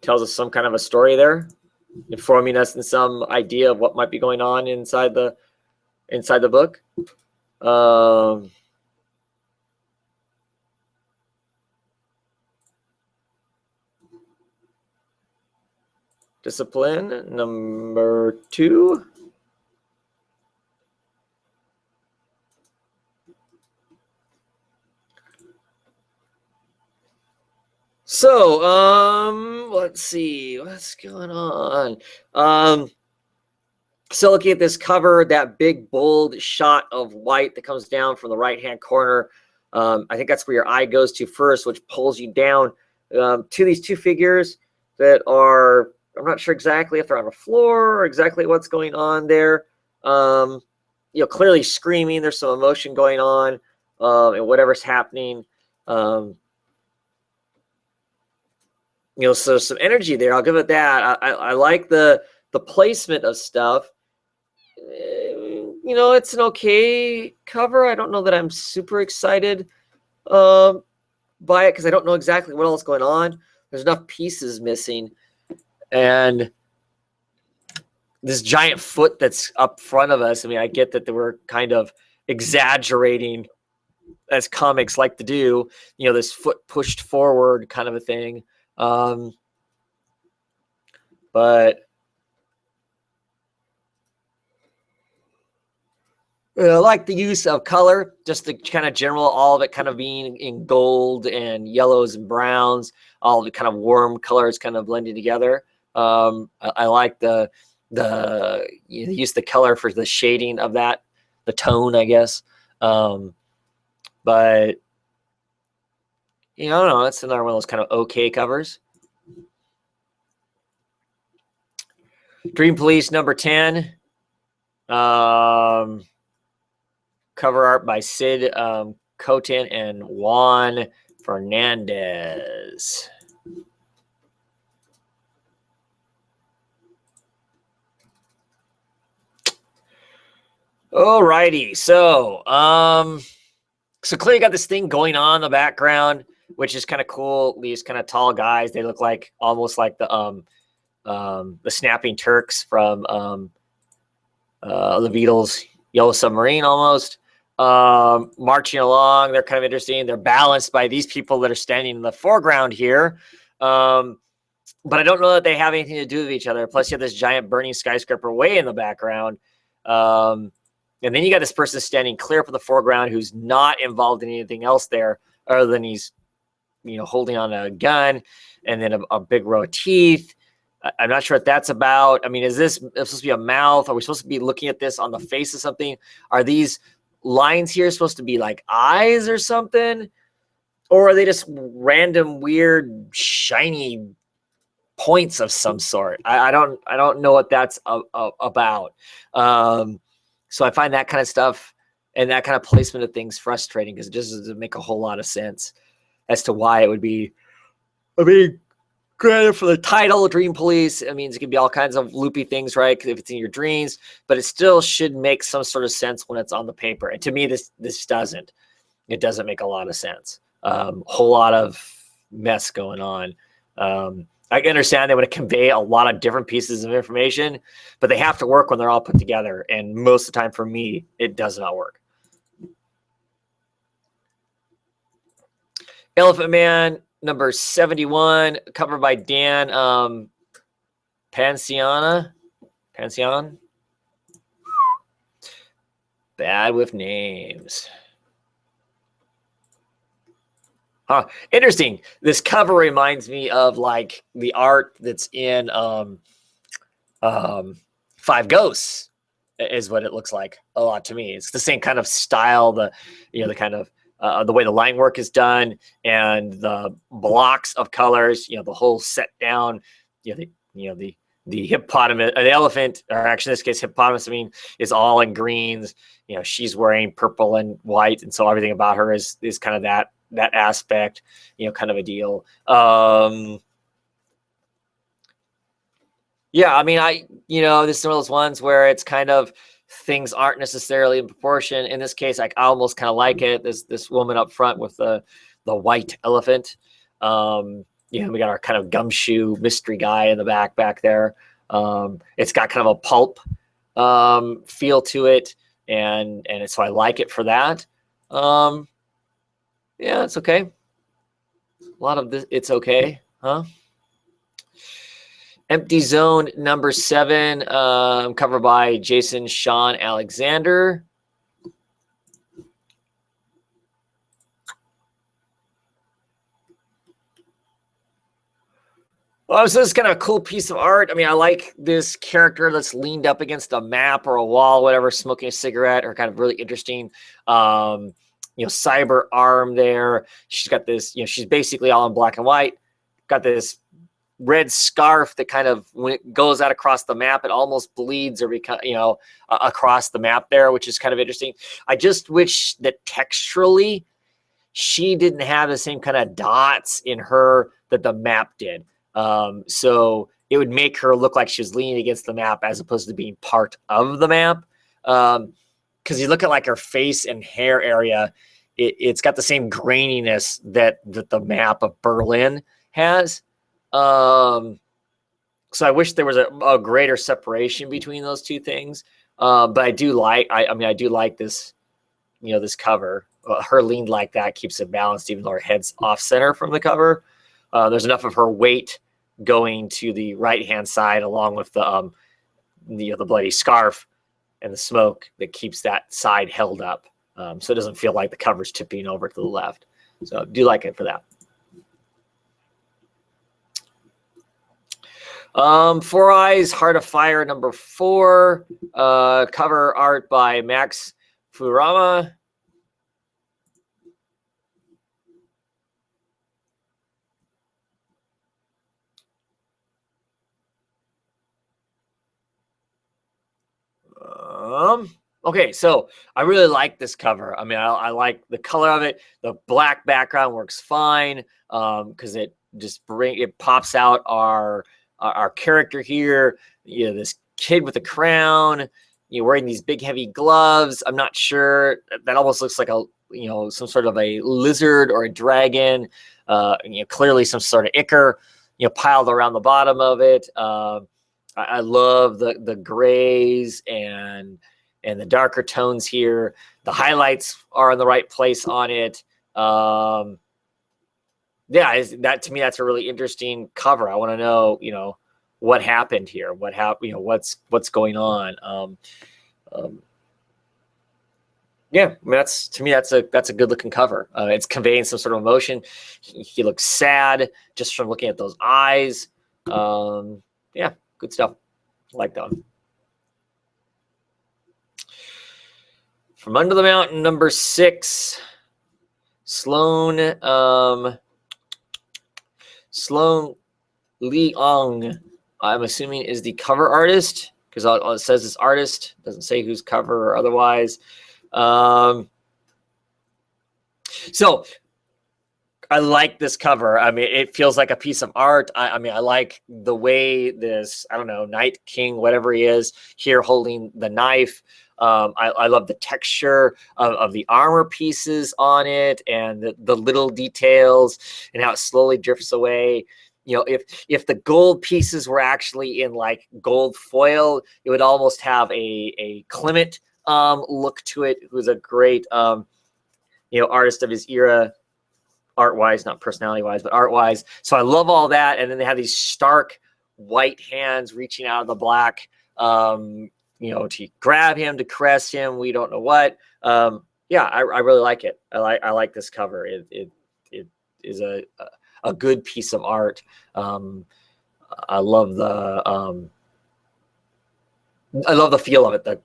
Tells us some kind of a story there, informing us in some idea of what might be going on inside the book. Discipline number 2. So, let's see what's going on. So looking at this cover, that big bold shot of white that comes down from the right-hand corner. I think that's where your eye goes to first, which pulls you down to these two figures that are, I'm not sure exactly if they're on the floor or exactly what's going on there. Clearly screaming. There's some emotion going on, and whatever's happening. So some energy there. I'll give it that. I like the placement of stuff. It's an okay cover. I don't know that I'm super excited by it because I don't know exactly what else is going on. There's enough pieces missing. And this giant foot that's up front of us, I get that they were kind of exaggerating, as comics like to do, this foot pushed forward kind of a thing. But I like the use of color, just the kind of general, all of it kind of being in gold and yellows and browns, all the kind of warm colors kind of blending together. I like the use of the color for the shading of that, the tone, I guess. But I don't know. It's another one of those kind of okay covers. Dream Police number 10. Cover art by Sid Cotin and Juan Fernandez. Alrighty, so clearly you got this thing going on in the background, which is kind of cool. These kind of tall guys, they look like almost like the Snapping Turks from the Beatles' Yellow Submarine almost. Marching along, they're kind of interesting. They're balanced by these people that are standing in the foreground here. But I don't know that they have anything to do with each other. Plus, you have this giant burning skyscraper way in the background. And then you got this person standing clear from the foreground who's not involved in anything else there other than he's, holding on a gun and then a big row of teeth. I'm not sure what that's about. Is this supposed to be a mouth? Are we supposed to be looking at this on the face of something? Are these lines here supposed to be like eyes or something? Or are they just random, weird, shiny points of some sort? I don't know what that's about. So I find that kind of stuff and that kind of placement of things frustrating because it just doesn't make a whole lot of sense as to why it would be. Granted, for the title, Dream Police, it means it can be all kinds of loopy things, right? Because if it's in your dreams, but it still should make some sort of sense when it's on the paper. And to me, this doesn't. It doesn't make a lot of sense. Whole lot of mess going on. I can understand they want to convey a lot of different pieces of information, but they have to work when they're all put together. And most of the time for me, it does not work. Elephant Man, number 71, covered by Dan Pancion. Bad with names. Huh. Interesting. This cover reminds me of like the art that's in Five Ghosts is what it looks like a lot to me. It's the same kind of style, the kind of the way the line work is done and the blocks of colors, the whole set down, the hippopotamus, the elephant, or actually in this case hippopotamus, is all in greens. She's wearing purple and white, and so everything about her is kind of that aspect, kind of a deal. Yeah, this is one of those ones where it's kind of things aren't necessarily in proportion. In this case, I almost kind of like it. This woman up front with the white elephant. We got our kind of gumshoe mystery guy in the back there. It's got kind of a pulp feel to it, and so I like it for that. Yeah, it's okay. A lot of this, it's okay, huh? Empty Zone number 7, covered by Jason Sean Alexander. Well, so this is kind of a cool piece of art. I like this character that's leaned up against a map or a wall, whatever, smoking a cigarette, or kind of really interesting, cyber arm there. She's got this, she's basically all in black and white. Got this red scarf that kind of, when it goes out across the map, it almost bleeds or across the map there, which is kind of interesting. I just wish that texturally she didn't have the same kind of dots in her that the map did. So it would make her look like she was leaning against the map as opposed to being part of the map. Because you look at like her face and hair area, it's got the same graininess that the map of Berlin has. So I wish there was a greater separation between those two things. But I do like, I do like this, this cover. Her leaned like that keeps it balanced, even though her head's off center from the cover. There's enough of her weight going to the right-hand side, along with the bloody scarf and the smoke that keeps that side held up. So it doesn't feel like the cover's tipping over to the left. So I do like it for that. Four Eyes, Heart of Fire, number 4, cover art by Max Furama. Okay, so I really like this cover. I like the color of it. The black background works fine because it just pops out our character here. This kid with a crown, wearing these big heavy gloves. I'm not sure. That almost looks like some sort of a lizard or a dragon. Clearly some sort of ichor, piled around the bottom of it. I love the grays and the darker tones here. The highlights are in the right place on it. Yeah, that to me, that's a really interesting cover. I want to know, what happened here, what happened, what's going on. Yeah, that's to me, that's a good looking cover. It's conveying some sort of emotion. He looks sad just from looking at those eyes. Yeah, good stuff. I like that one. From Under the Mountain, number 6, Sloan Leong, I'm assuming is the cover artist, because all it says is artist. It doesn't say who's cover or otherwise. So I like this cover. It feels like a piece of art. I like the way this, I don't know, Night King, whatever he is, here holding the knife. I love the texture of the armor pieces on it and the little details and how it slowly drifts away. you know, if the gold pieces were actually in like gold foil, it would almost have a Clement look to it, who's a great you know, artist of his era, art-wise, not personality-wise, but art-wise. So I love all that. And then they have these stark white hands reaching out of the black, you know, to grab him, to caress him. We don't know what. Yeah, I really like it. I like this cover. It is a good piece of art. I love the feel of it.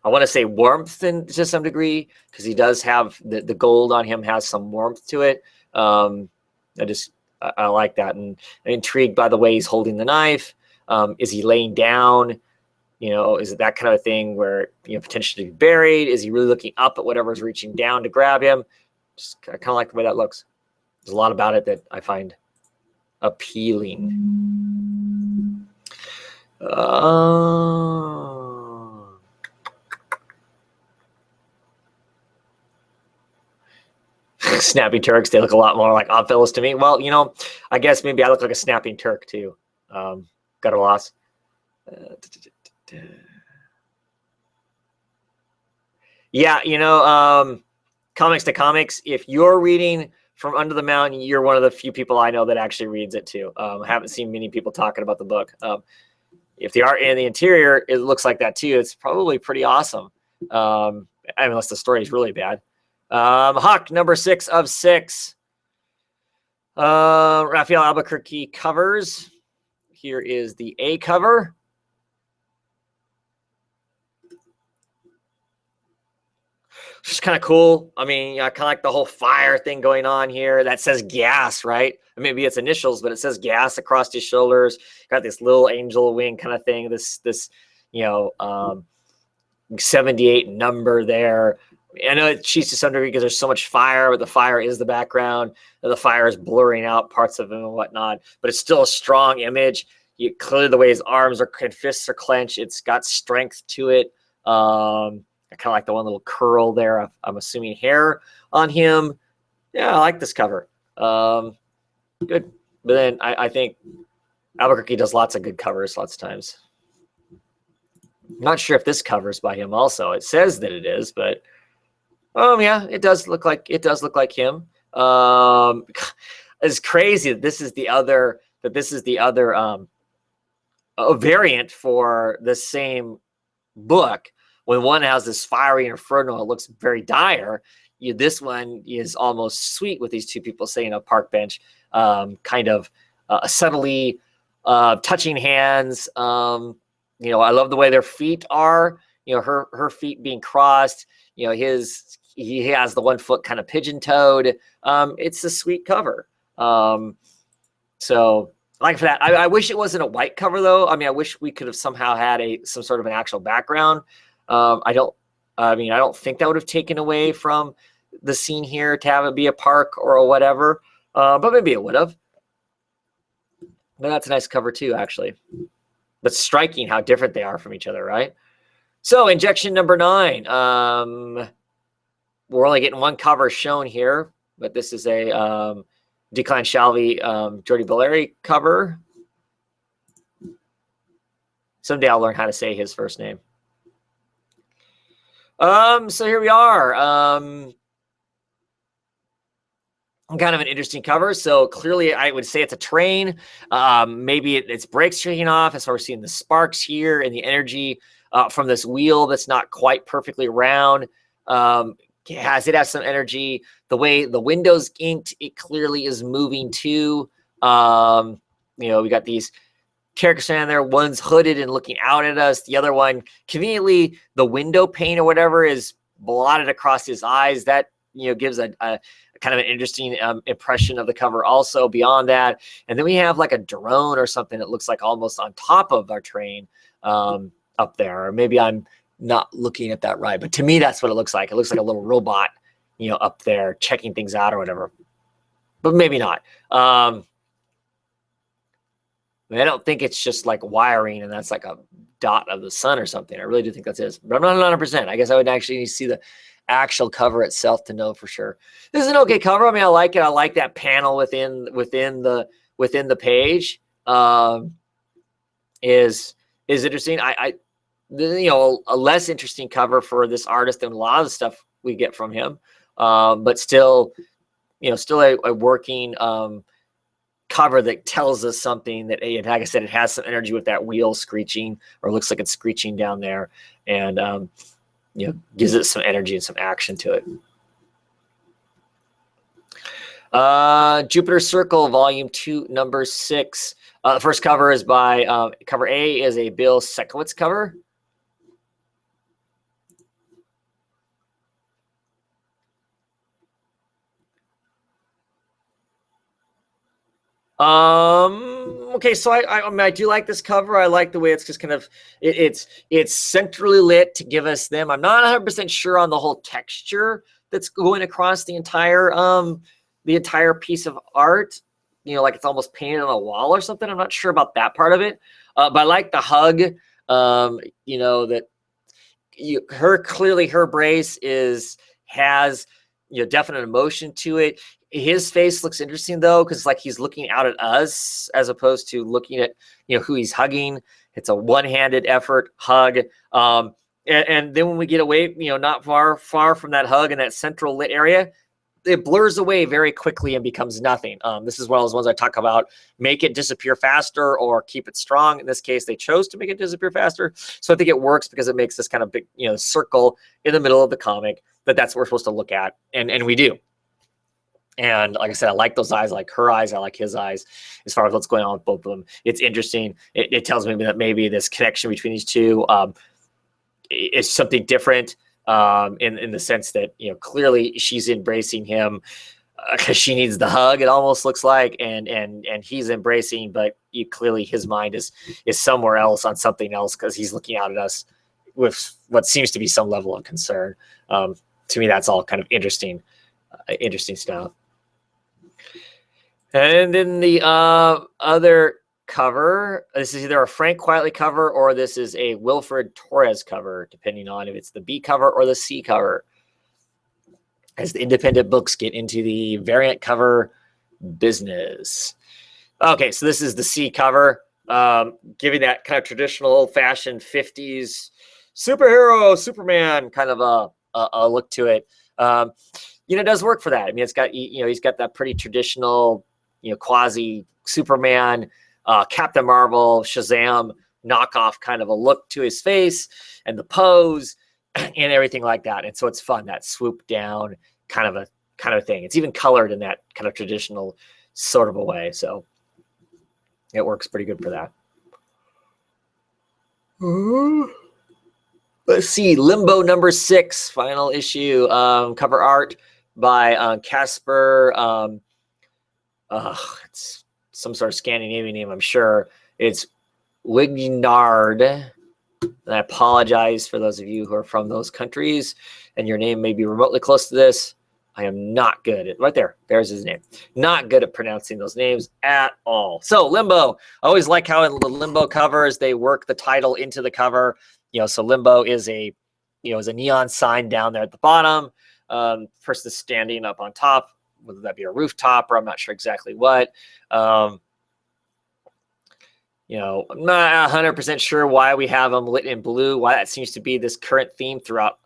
I want to say warmth to some degree, because he does have the gold on him has some warmth to it. I like that, and I'm intrigued by the way he's holding the knife. Is he laying down? You know, is it that kind of a thing where, you know, potentially buried? Is he really looking up at whatever's reaching down to grab him? Just kind of like the way that looks. There's a lot about it that I find appealing. Snapping Turks, they look a lot more like Oddfellows to me. Well, you know, I guess maybe I look like a snapping Turk too. Got a loss. Yeah, you know, comics to comics, if you're reading From Under the Mountain, you're one of the few people I know that actually reads it too. I haven't seen many people talking about the book. If the art and the interior, it looks like that too, it's probably pretty awesome. Unless the story is really bad. Huck, number 6 of 6. Raphael Albuquerque covers. Here is the A cover. It's just kind of cool. I mean, kind of like the whole fire thing going on here. That says gas, right? Maybe it's initials, but it says gas across his shoulders. Got this little angel wing kind of thing. This you know, 78 number there. I know it cheats to some degree because there's so much fire, but the fire is the background. And the fire is blurring out parts of him and whatnot. But it's still a strong image. Clearly, the way his arms and fists are clenched, it's got strength to it. I kind of like the one little curl there. I'm assuming hair on him. Yeah, I like this cover. Good. But then I think Albuquerque does lots of good covers lots of times. I'm not sure if this cover is by him also. It says that it is, but yeah, it does look like him. It's crazy that this is the other a variant for the same book. When one has this fiery inferno, it looks very dire. This one is almost sweet with these two people sitting on a park bench, kind of subtly touching hands. You know, I love the way their feet are. You know, her feet being crossed. You know, he has the one foot kind of pigeon-toed. It's a sweet cover. So like for that, I wish it wasn't a white cover though. I mean, I wish we could have somehow had some sort of an actual background. I don't think that would have taken away from the scene here to have it be a park or whatever. But maybe it would have. But that's a nice cover too, actually. But striking how different they are from each other, right? So injection number 9. We're only getting one cover shown here, but this is a Declan Shalvey, Jordi Valeri cover. Someday I'll learn how to say his first name. So here we are. Kind of an interesting cover. So clearly I would say it's a train. Maybe it's brakes shaking off. That's why we're seeing the sparks here and the energy from this wheel that's not quite perfectly round. It has some energy. The way the window's inked, it clearly is moving too. You know, we got these characters standing there. One's hooded and looking out at us. The other one, conveniently, the window pane or whatever is blotted across his eyes. That, you know, gives a kind of an interesting impression of the cover also beyond that. And then we have like a drone or something that looks like almost on top of our train up there. Or maybe I'm not looking at that right. But to me, that's what it looks like. It looks like a little robot, you know, up there checking things out or whatever. But maybe not. I don't think it's just like wiring and that's like a dot of the sun or something. I really do think that's it. But I'm not 100%. I guess I would actually need to see the actual cover itself to know for sure. This is an okay cover. I mean, I like it. I like that panel within the within the page is interesting. A less interesting cover for this artist than a lot of the stuff we get from him, but still, still a working cover that tells us something that, like I said, it has some energy with that wheel screeching, or looks like it's screeching down there, and gives it some energy and some action to it. Jupiter Circle, Volume 2, Number 6. The first cover is by cover A is a Bill Sekowitz cover. Okay, so I mean, I do like this cover. I like the way it's just kind of it's centrally lit to give us them. I'm not 100% sure on the whole texture that's going across the entire piece of art. Like it's almost painted on a wall or something. I'm not sure about that part of it. But I like the hug. That her brace has definite emotion to it. His face looks interesting though, because like he's looking out at us as opposed to looking at who he's hugging. It's a one-handed effort hug. And then when we get away, not far from that hug in that central lit area, it blurs away very quickly and becomes nothing. This is one of those ones I talk about, make it disappear faster or keep it strong. In this case, they chose to make it disappear faster. So I think it works because it makes this kind of big, circle in the middle of the comic that's what we're supposed to look at. And we do. And like I said, I like those eyes, I like her eyes, I like his eyes, as far as what's going on with both of them. It's interesting. It tells me that maybe this connection between these two is something different, in the sense that, clearly she's embracing him because she needs the hug, it almost looks like, and he's embracing, but clearly his mind is somewhere else on something else because he's looking out at us with what seems to be some level of concern. To me, that's all kind of interesting stuff. And then the other cover, this is either a Frank Quietly cover or this is a Wilfred Torres cover, depending on if it's the B cover or the C cover, as the independent books get into the variant cover business. Okay, so this is the C cover, giving that kind of traditional old-fashioned 50s superhero, Superman kind of a look to it. It does work for that. I mean, it's got, he's got that pretty traditional, quasi Superman, Captain Marvel, Shazam knockoff kind of a look to his face and the pose and everything like that. And so it's fun, that swoop down kind of a thing. It's even colored in that kind of traditional sort of a way. So it works pretty good for that. Let's see, Limbo number 6, final issue, cover art by Casper. It's some sort of Scandinavian name, I'm sure. It's Wignard. And I apologize for those of you who are from those countries and your name may be remotely close to this. I am not good at, right there's his name. Not good at pronouncing those names at all. So Limbo, I always like how in the Limbo covers, they work the title into the cover. So Limbo is a neon sign down there at the bottom. Person is standing up on top, whether that be a rooftop or I'm not sure exactly what. I'm not 100% sure why we have them lit in blue, why that seems to be this current theme throughout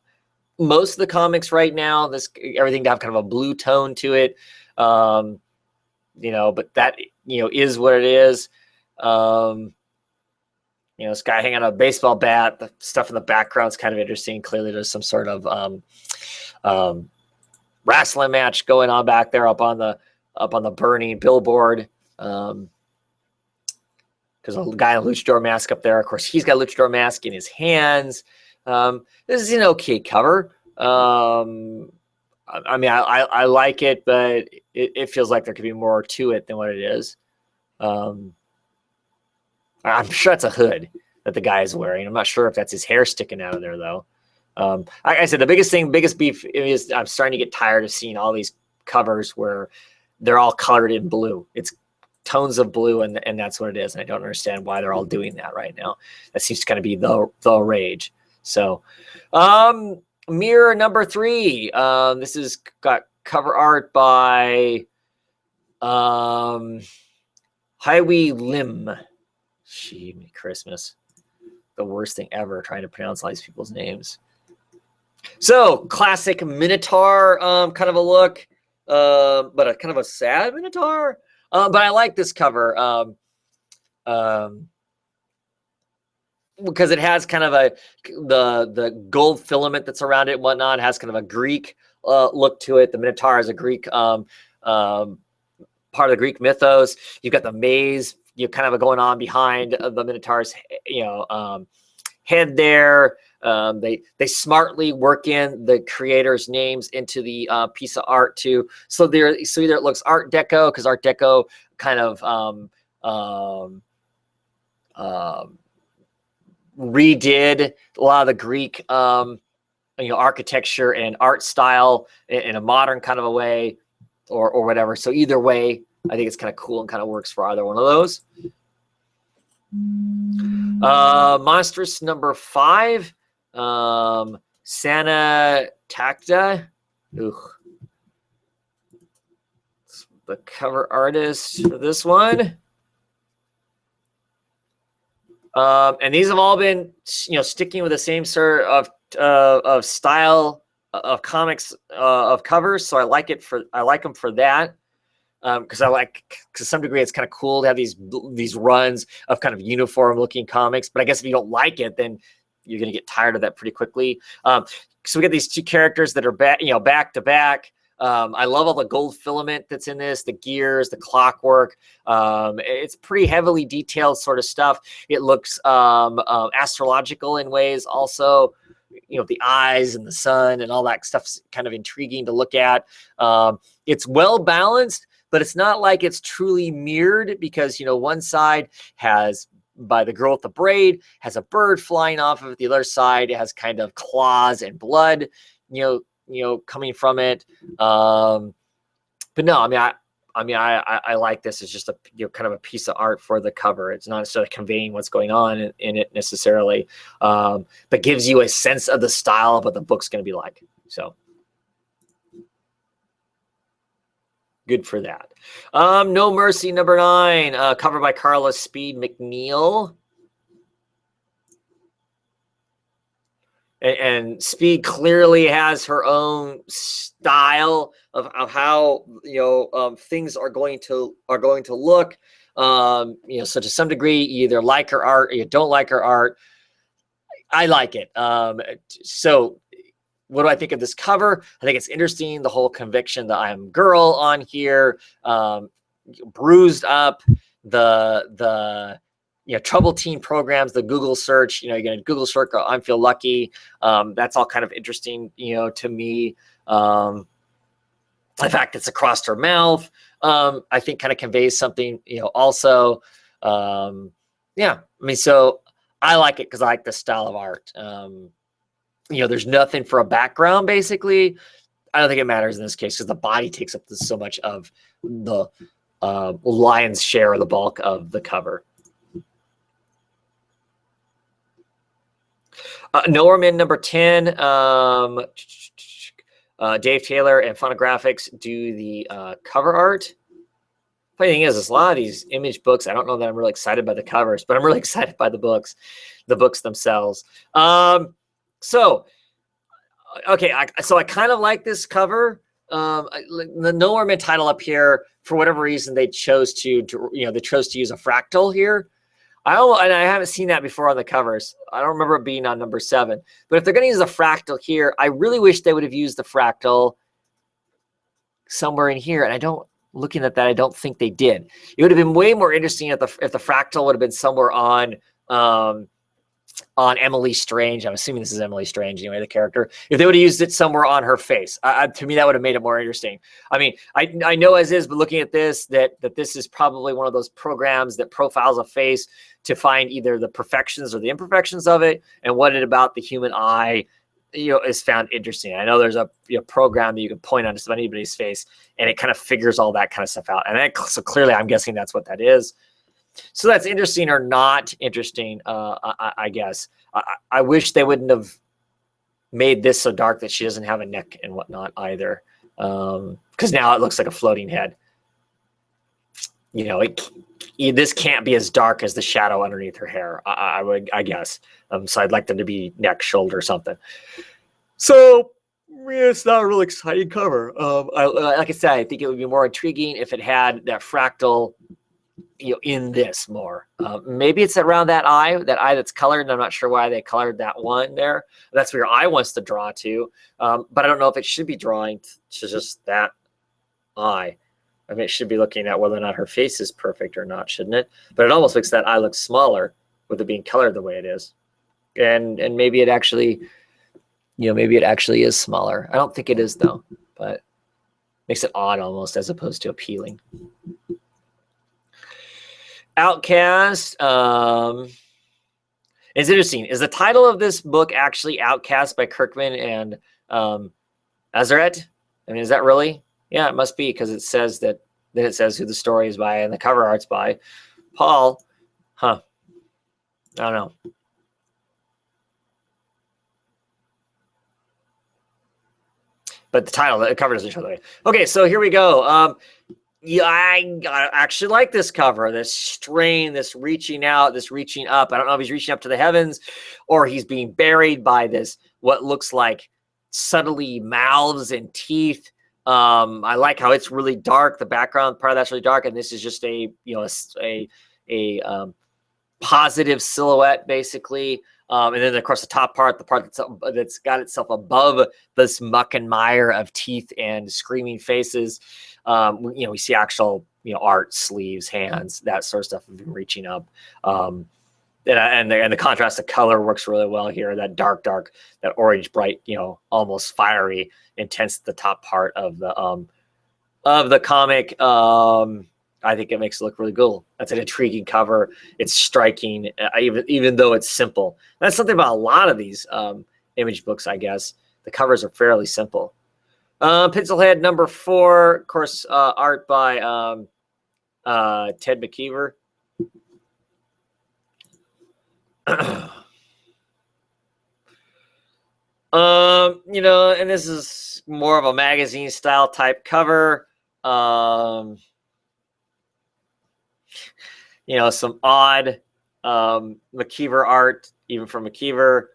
most of the comics right now. Everything to have kind of a blue tone to it. But that, is what it is. This guy hanging on a baseball bat, the stuff in the background is kind of interesting. Clearly there's some sort of wrestling match going on back there up on the burning billboard. Because a guy in a luchador mask up there, of course, he's got a luchador mask in his hands. This is an okay cover. I mean, I like it, but it feels like there could be more to it than what it is. I'm sure it's a hood that the guy is wearing. I'm not sure if that's his hair sticking out of there, though. Like I said, the biggest beef is I'm starting to get tired of seeing all these covers where they're all colored in blue. It's tones of blue, and that's what it is. And I don't understand why they're all doing that right now. That seems to kind of be the rage. So, Mirror number 3. This has got cover art by Highway Lim. Gee, Christmas. The worst thing ever trying to pronounce all these people's names. So classic Minotaur kind of a look, but a kind of a sad Minotaur. But I like this cover because it has kind of the gold filament that's around it and whatnot. It has kind of a Greek look to it. The Minotaur has a Greek part of the Greek mythos. You've got the maze, kind of going on behind the Minotaur's, head there. They smartly work in the creators' names into the piece of art too. So either it looks Art Deco, because Art Deco kind of redid a lot of the Greek architecture and art style in a modern kind of a way, or whatever. So either way, I think it's kind of cool and kind of works for either one of those. Monstrous number 5, Santa Tacta. The cover artist for this one. And these have all been, sticking with the same sort of style of comics of covers. So I like them for that. Because to some degree, it's kind of cool to have these runs of kind of uniform looking comics. But I guess if you don't like it, then you're going to get tired of that pretty quickly. So we got these two characters that are back to back. I love all the gold filament that's in this, the gears, the clockwork. It's pretty heavily detailed sort of stuff. It looks astrological in ways also. The eyes and the sun and all that stuff's kind of intriguing to look at. It's well balanced, but it's not like it's truly mirrored, because, one side has, by the girl with the braid, has a bird flying off of it. The other side has kind of claws and blood, coming from it. But no, I like this as just a kind of a piece of art for the cover. It's not necessarily conveying what's going on in it necessarily, but gives you a sense of the style of what the book's going to be like. So good for that. No Mercy number 9, cover by Carla Speed McNeil. And Speed clearly has her own style of how things are going to look. So to some degree, you either like her art or you don't like her art. I like it. So what do I think of this cover? I think it's interesting. The whole conviction that I'm girl on here, bruised up, the trouble teen programs, the Google search, you're going to Google search, I feel lucky. That's all kind of interesting, to me. The fact it's across her mouth, I think kind of conveys something, also. So I like it because I like the style of art. There's nothing for a background, basically. I don't think it matters in this case because the body takes up so much of the lion's share or the bulk of the cover. Norman number 10, Dave Taylor and Phonographs do the cover art. Funny thing is a lot of these image books, I don't know that I'm really excited by the covers, but I'm really excited by the books themselves. So I kind of like this cover. The No Ornament title up here, for whatever reason, they chose to use a fractal here. I haven't seen that before on the covers. I don't remember it being on number 7. But if they're going to use a fractal here, I really wish they would have used the fractal somewhere in here. And looking at that, I don't think they did. It would have been way more interesting if the fractal would have been somewhere on Emily Strange. I'm assuming this is Emily Strange anyway, the character. If they would have used it somewhere on her face, to me, that would have made it more interesting. I mean, I know as is, but looking at this, that this is probably one of those programs that profiles a face to find either the perfections or the imperfections of it, and what it about the human eye, is found interesting. I know there's a program that you can point on just about anybody's face, and it kind of figures all that kind of stuff out. And so clearly, I'm guessing that's what that is. So that's interesting or not interesting, I guess. I wish they wouldn't have made this so dark that she doesn't have a neck and whatnot either, because now it looks like a floating head. you know, this can't be as dark as the shadow underneath her hair. I guess. So I'd like them to be neck, shoulder, something. So yeah, it's not a real exciting cover. Like I said, I think it would be more intriguing if it had that fractal, in this more. Maybe it's around that eye that's colored, and I'm not sure why they colored that one there. That's where your eye wants to draw to, but I don't know if it should be drawing to just that eye. I mean, it should be looking at whether or not her face is perfect or not, shouldn't it? But it almost makes that eye look smaller with it being colored the way it is, and maybe it actually, maybe it actually is smaller. I don't think it is though, but makes it odd almost as opposed to appealing. Outcast. It's interesting. Is the title of this book actually Outcast by Kirkman and Azarette? I mean, is that really? Yeah, it must be, because it says that. Then it says who the story is by and the cover art's by Paul. Huh. I don't know. But the title, the cover doesn't show that. Okay, so here we go. Yeah, I actually like this cover. This strain, this reaching out, this reaching up. I don't know if he's reaching up to the heavens or he's being buried by this, what looks like subtly mouths and teeth. I like how it's really dark. The background part of that's really dark, and this is just a positive silhouette basically. And then of course the top part, the part that's got itself above this muck and mire of teeth and screaming faces. We see actual art, sleeves, hands, that sort of stuff reaching up. And the contrast of color works really well here. That dark, that orange, bright, almost fiery, intense. The top part of the comic. I think it makes it look really cool. That's an intriguing cover. It's striking, even though it's simple. That's something about a lot of these image books, I guess. The covers are fairly simple. Pencilhead number 4, of course, art by Ted McKeever. And this is more of a magazine style type cover. Some odd McKeever art, even from McKeever,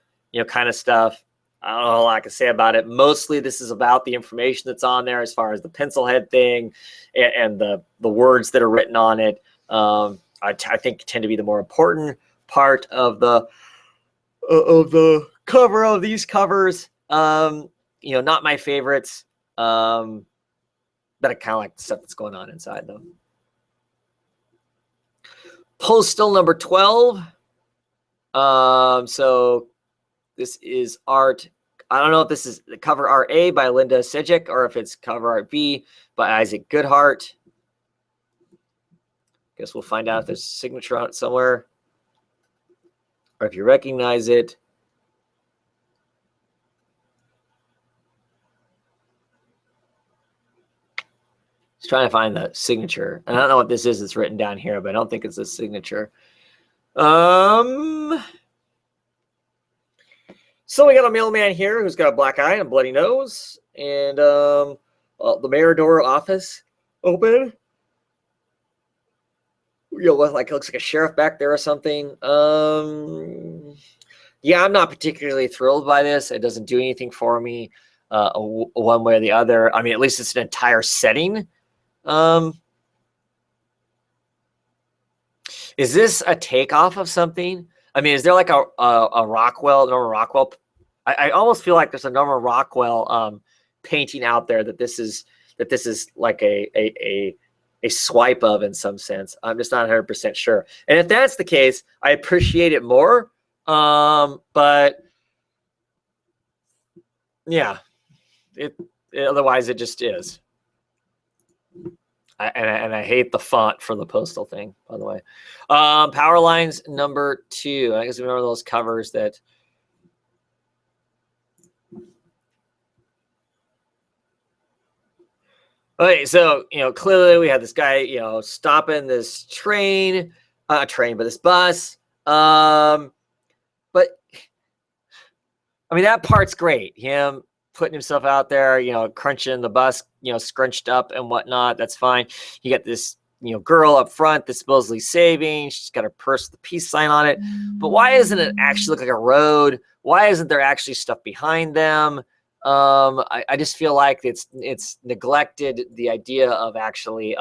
kind of stuff. I don't know a lot I can say about it. Mostly this is about the information that's on there as far as the pencil head thing and the words that are written on it. I think tend to be the more important part of the cover of these covers. Not my favorites, but I kind of like the stuff that's going on inside them. Postal number 12. So this is art. I don't know if this is the cover art A by Linda Sejic or if it's cover art B by Isaac Goodhart. Guess we'll find out if there's a signature on it somewhere or if you recognize it. Just trying to find the signature. I don't know what this is that's written down here, but I don't think it's a signature. So we got a mailman here who's got a black eye and a bloody nose, and the Marador office open. Like it looks like a sheriff back there or something. Yeah, I'm not particularly thrilled by this. It doesn't do anything for me, one way or the other. I mean, at least it's an entire setting. Is this a takeoff of something? I mean, is there like a Norman Rockwell? I almost feel like there's a Norman Rockwell painting out there that this is like a swipe of in some sense. I'm just not 100% sure. And if that's the case, I appreciate it more. But yeah, otherwise it just is. And I hate the font for the postal thing, by the way. Power Lines number 2. I guess remember those covers that. Okay, so clearly we have this guy, stopping this this bus. But I mean, that part's great. Him putting himself out there, crunching the bus, scrunched up and whatnot. That's fine. You get this, girl up front that's supposedly saving. She's got her purse with the peace sign on it. But why isn't it actually look like a road? Why isn't there actually stuff behind them? I just feel like it's neglected the idea of actually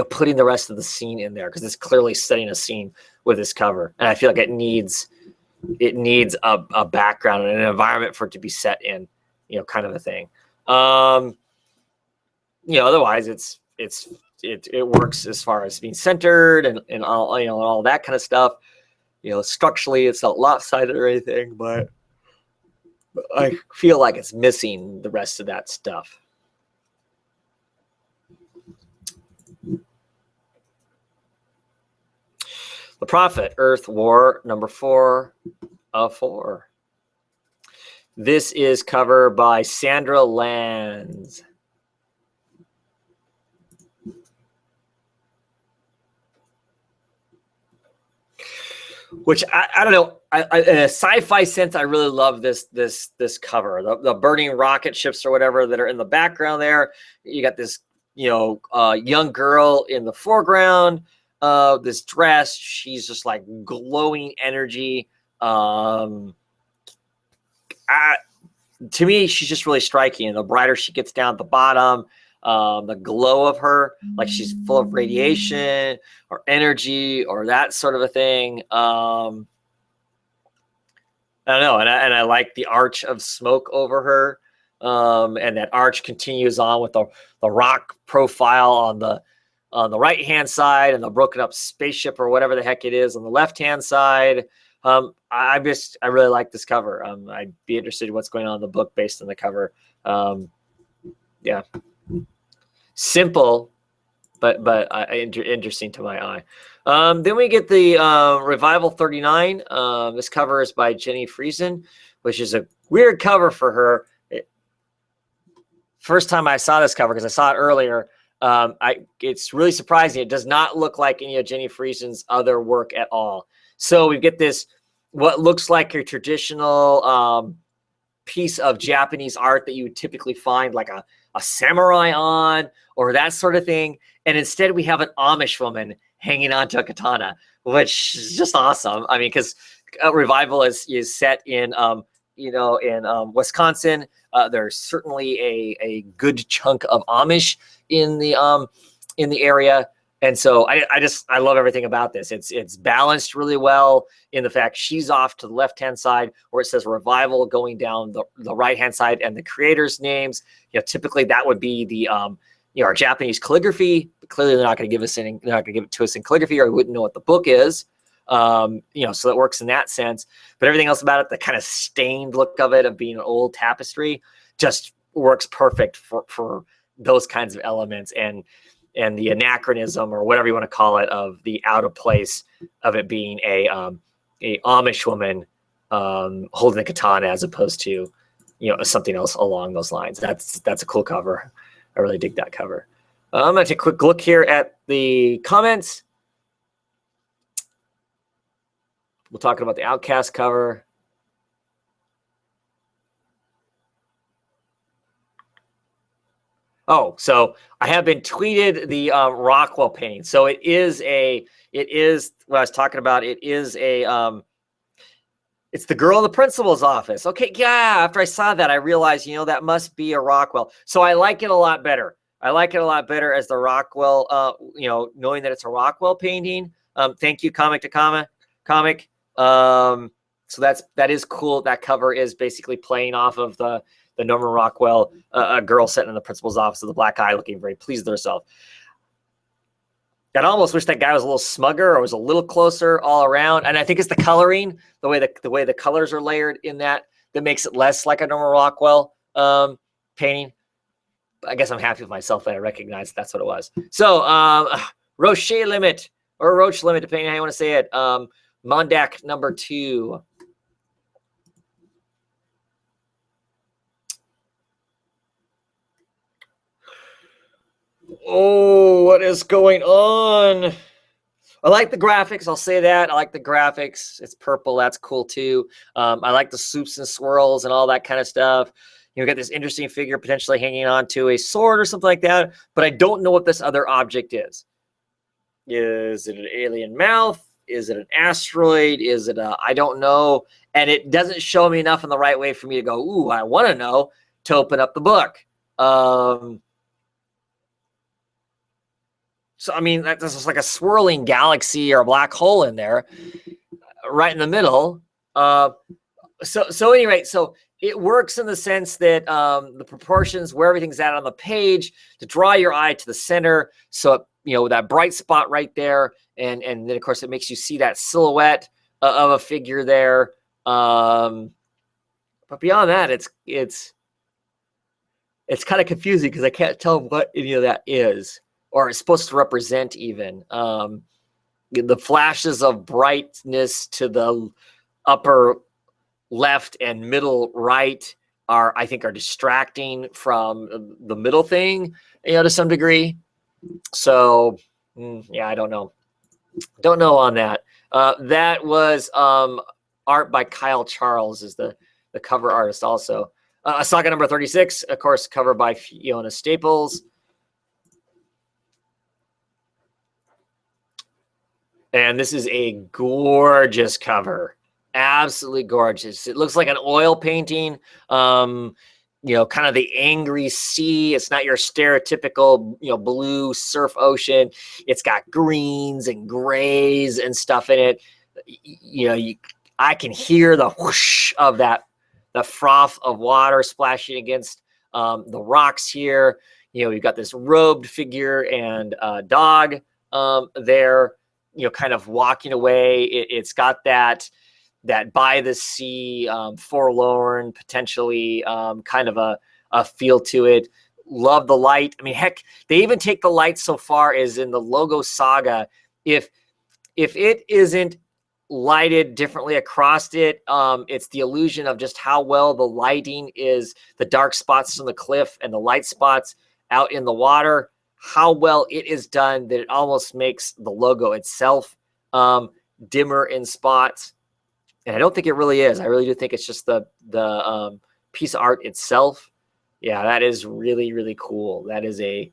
putting the rest of the scene in there, because it's clearly setting a scene with this cover, and I feel like it needs a background and an environment for it to be set in, kind of a thing. Otherwise it works as far as being centered and all that kind of stuff. Structurally it's not lopsided or anything, but I feel like it's missing the rest of that stuff. The Prophet, Earth War, number 4 of 4. This is cover by Sandra Lands. Which I don't know. In a sci-fi sense, I really love this cover. The burning rocket ships or whatever that are in the background there. You got this young girl in the foreground. This dress, she's just like glowing energy. To me, she's just really striking. And the brighter she gets down at the bottom, the glow of her, like she's full of radiation or energy or that sort of a thing. I don't know, and I like the arch of smoke over her, and that arch continues on with the rock profile on the right hand side and the broken up spaceship or whatever the heck it is on the left hand side. I really like this cover. I'd be interested in what's going on in the book based on the cover. Yeah, simple, but interesting to my eye. Then we get the Revival 39. This cover is by Jenny Friesen, which is a weird cover for her. First time I saw this cover, because I saw it earlier, it's really surprising. It does not look like any of Jenny Friesen's other work at all. So we get this, what looks like a traditional piece of Japanese art that you would typically find like a samurai on or that sort of thing. And instead we have an Amish woman hanging onto a katana, which is just awesome. I mean, because Revival is set in, in Wisconsin. There's certainly a good chunk of Amish in the area. And so I love everything about this. It's balanced really well in the fact she's off to the left-hand side where it says Revival going down the right-hand side and the creators' names. Typically that would be the our Japanese calligraphy. But clearly they're not going to give us any. They're not going to give it to us in calligraphy, or we wouldn't know what the book is. So that works in that sense. But everything else about it, the kind of stained look of it, of being an old tapestry, just works perfect for those kinds of elements and the anachronism, or whatever you want to call it, of the out of place of it being a Amish woman holding a katana as opposed to something else along those lines. That's a cool cover. I really dig that cover. I'm going to take a quick look here at the comments. We're talking about the Outcast cover. Oh, so I have been tweeted the Rockwell painting. So it is what I was talking about. It is it's the girl in the principal's office. Okay, yeah. After I saw that, I realized, that must be a Rockwell. So I like it a lot better. I like it a lot better as the Rockwell, knowing that it's a Rockwell painting. Thank you, Comic to Comic. So that is cool. That cover is basically playing off of the Norman Rockwell, a girl sitting in the principal's office with a black eye, looking very pleased with herself. I almost wish that guy was a little smugger or was a little closer all around. And I think it's the coloring, the way the colors are layered in that makes it less like a Norman Rockwell painting. I guess I'm happy with myself that I recognized that's what it was. So Roche Limit, or Roche Limit, depending on how you want to say it. Mondak number 2. Oh, what is going on? I like the graphics. I'll say that. I like the graphics. It's purple. That's cool too. I like the swoops and swirls and all that kind of stuff. You got this interesting figure potentially hanging on to a sword or something like that, but I don't know what this other object is. Is it an alien mouth? Is it an asteroid? Is it I don't know. And it doesn't show me enough in the right way for me to go, ooh, I want to know, to open up the book. So, I mean, that's just like a swirling galaxy or a black hole in there, right in the middle. So anyway, so it works in the sense that the proportions where everything's at on the page to draw your eye to the center. So, that bright spot right there. And then, of course, it makes you see that silhouette of a figure there. But beyond that, it's kind of confusing because I can't tell what any of that is or it's supposed to represent even. The flashes of brightness to the upper left and middle right I think are distracting from the middle thing, to some degree. So yeah, I don't know on that. That was art by Kyle Charles, is the cover artist also. Saga number 36, of course, cover by Fiona Staples. And this is a gorgeous cover. Absolutely gorgeous. It looks like an oil painting, kind of the angry sea. It's not your stereotypical, blue surf ocean. It's got greens and grays and stuff in it. I can hear the whoosh of the froth of water splashing against the rocks here. You've got this robed figure and dog there, kind of walking away. It's got that by the sea, forlorn, potentially kind of a feel to it. Love the light. I mean, heck, they even take the light so far as in the logo Saga. If it isn't lighted differently across it, it's the illusion of just how well the lighting is, the dark spots on the cliff and the light spots out in the water, how well it is done that it almost makes the logo itself dimmer in spots. And I don't think it really is. I really do think it's just the piece of art itself. Yeah, that is really, really cool. That is a,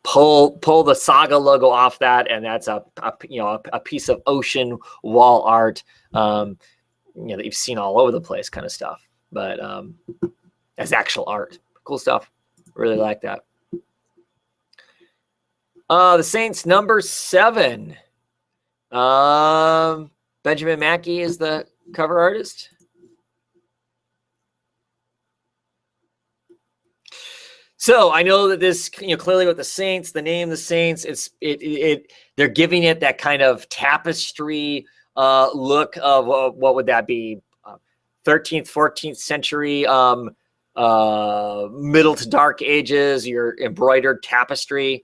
pull the Saga logo off that, and that's a piece of ocean wall art, that you've seen all over the place, kind of stuff. But as actual art, cool stuff. Really like that. The Saints number 7. Benjamin Mackey is the cover artist. So I know that this, clearly with the Saints, the name the Saints, they're giving it that kind of tapestry look of what would that be? 13th, 14th century, middle to dark ages, your embroidered tapestry.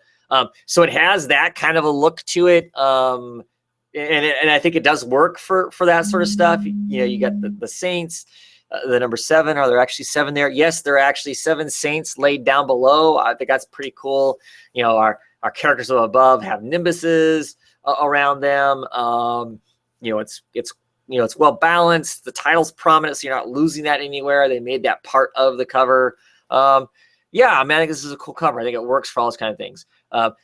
So it has that kind of a look to it. And I think it does work for that sort of stuff. You got the Saints, the number 7. Are there actually 7 there? Yes, there are actually 7 Saints laid down below. I think that's pretty cool. Our characters up above have nimbuses around them. It's well balanced. The title's prominent, so you're not losing that anywhere. They made that part of the cover. Yeah, I mean, I think this is a cool cover. I think it works for all those kind of things.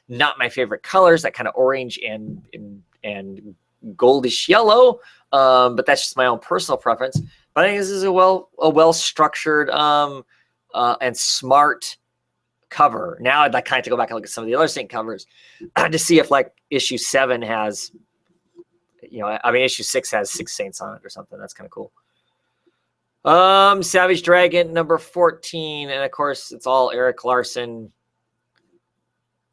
Not my favorite colors, that kind of orange and goldish yellow, but that's just my own personal preference. But I think this is a well structured and smart cover. Now I'd like kind of to go back and look at some of the other Saint covers to see if like issue 7 has, issue 6 has 6 Saints on it or something. That's kind of cool. Savage Dragon number 14, and of course it's all Eric Larson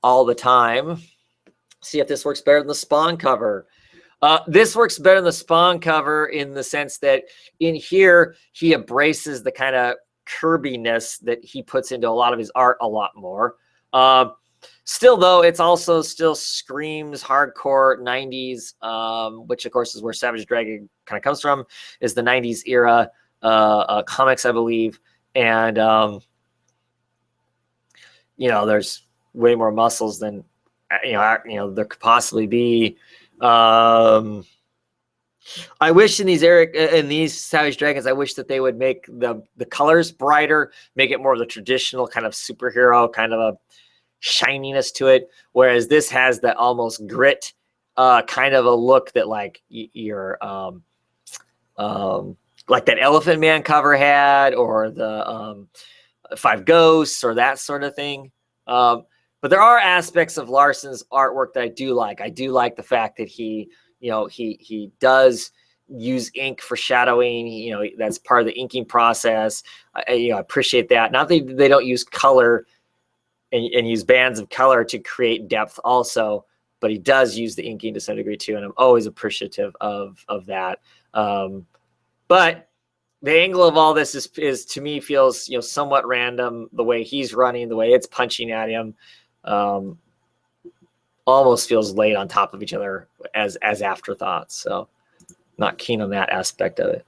all the time. See if this works better than the Spawn cover. This works better than the Spawn cover in the sense that in here he embraces the kind of curbiness that he puts into a lot of his art a lot more. Still, though, it's also still screams hardcore 90s, which of course is where Savage Dragon kind of comes from, is the 90s era comics, I believe. And there's way more muscles than there could possibly be. I wish in these Savage Dragons, I wish that they would make the colors brighter, make it more of the traditional kind of superhero kind of a shininess to it. Whereas this has that almost grit kind of a look that like you're like that Elephant Man cover had, or the Five Ghosts, or that sort of thing. But there are aspects of Larson's artwork that I do like. I do like the fact that he does use ink for shadowing. That's part of the inking process. I appreciate that. Not that they don't use color and use bands of color to create depth also, but he does use the inking to some degree too, and I'm always appreciative of that. But the angle of all this is to me feels somewhat random. The way he's running, the way it's punching at him, almost feels laid on top of each other as afterthoughts. So not keen on that aspect of it.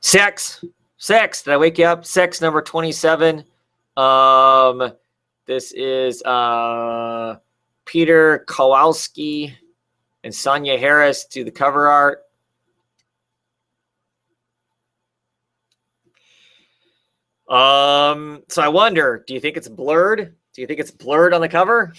Sex. Did I wake you up? Sex number 27. This is Peter Kowalski and Sonia Harris do the cover art. So I wonder, do you think it's blurred? Do you think it's blurred on the cover?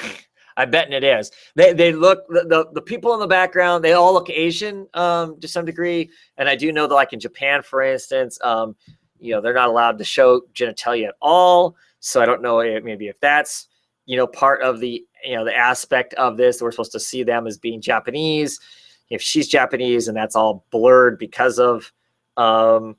I bet it is. They look, the people in the background, they all look Asian to some degree. And I do know that, like in Japan, for instance, they're not allowed to show genitalia at all. So I don't know maybe if that's, part of the, the aspect of this. We're supposed to see them as being Japanese. If she's Japanese and that's all blurred because of that.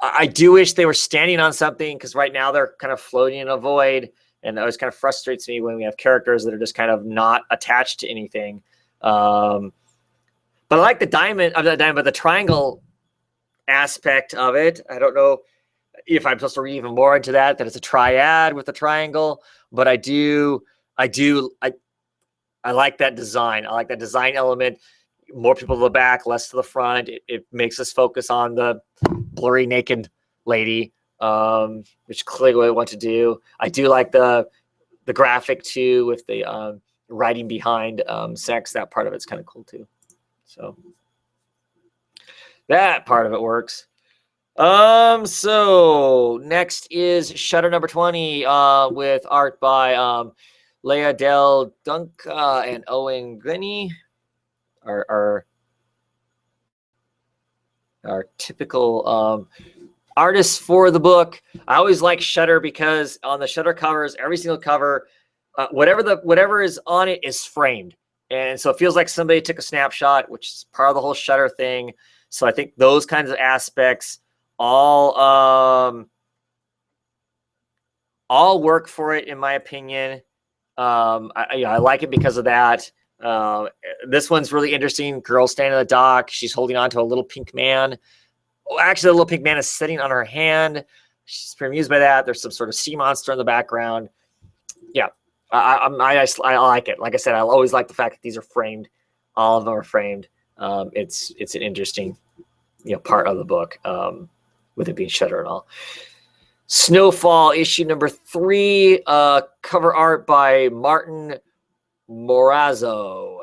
I do wish they were standing on something, because right now they're kind of floating in a void. And it always kind of frustrates me when we have characters that are just kind of not attached to anything. But I like the the triangle aspect of it. I don't know if I'm supposed to read even more into that it's a triad with a triangle, but I like that design. I like that design element. More people to the back, less to the front. It makes us focus on the blurry naked lady, which clearly what I want to do. I do like the graphic too, with the writing behind sex. That part of it's kind of cool too. So that part of it works. So next is Shutter number 20 with art by Leah Del Dunca and Owen Glennie. Our typical artists for the book. I always like Shutter because on the Shutter covers, every single cover, whatever is on it is framed, and so it feels like somebody took a snapshot, which is part of the whole Shutter thing. So I think those kinds of aspects all work for it, in my opinion. I like it because of that. This one's really interesting. Girl standing on the dock. She's holding on to a little pink man. Oh, actually, the little pink man is sitting on her hand. She's pretty amused by that. There's some sort of sea monster in the background. Yeah, I like it. Like I said, I always like the fact that these are framed. All of them are framed. It's an interesting, part of the book, with it being Shutter and all. Snowfall issue number 3, cover art by Martin Morazzo.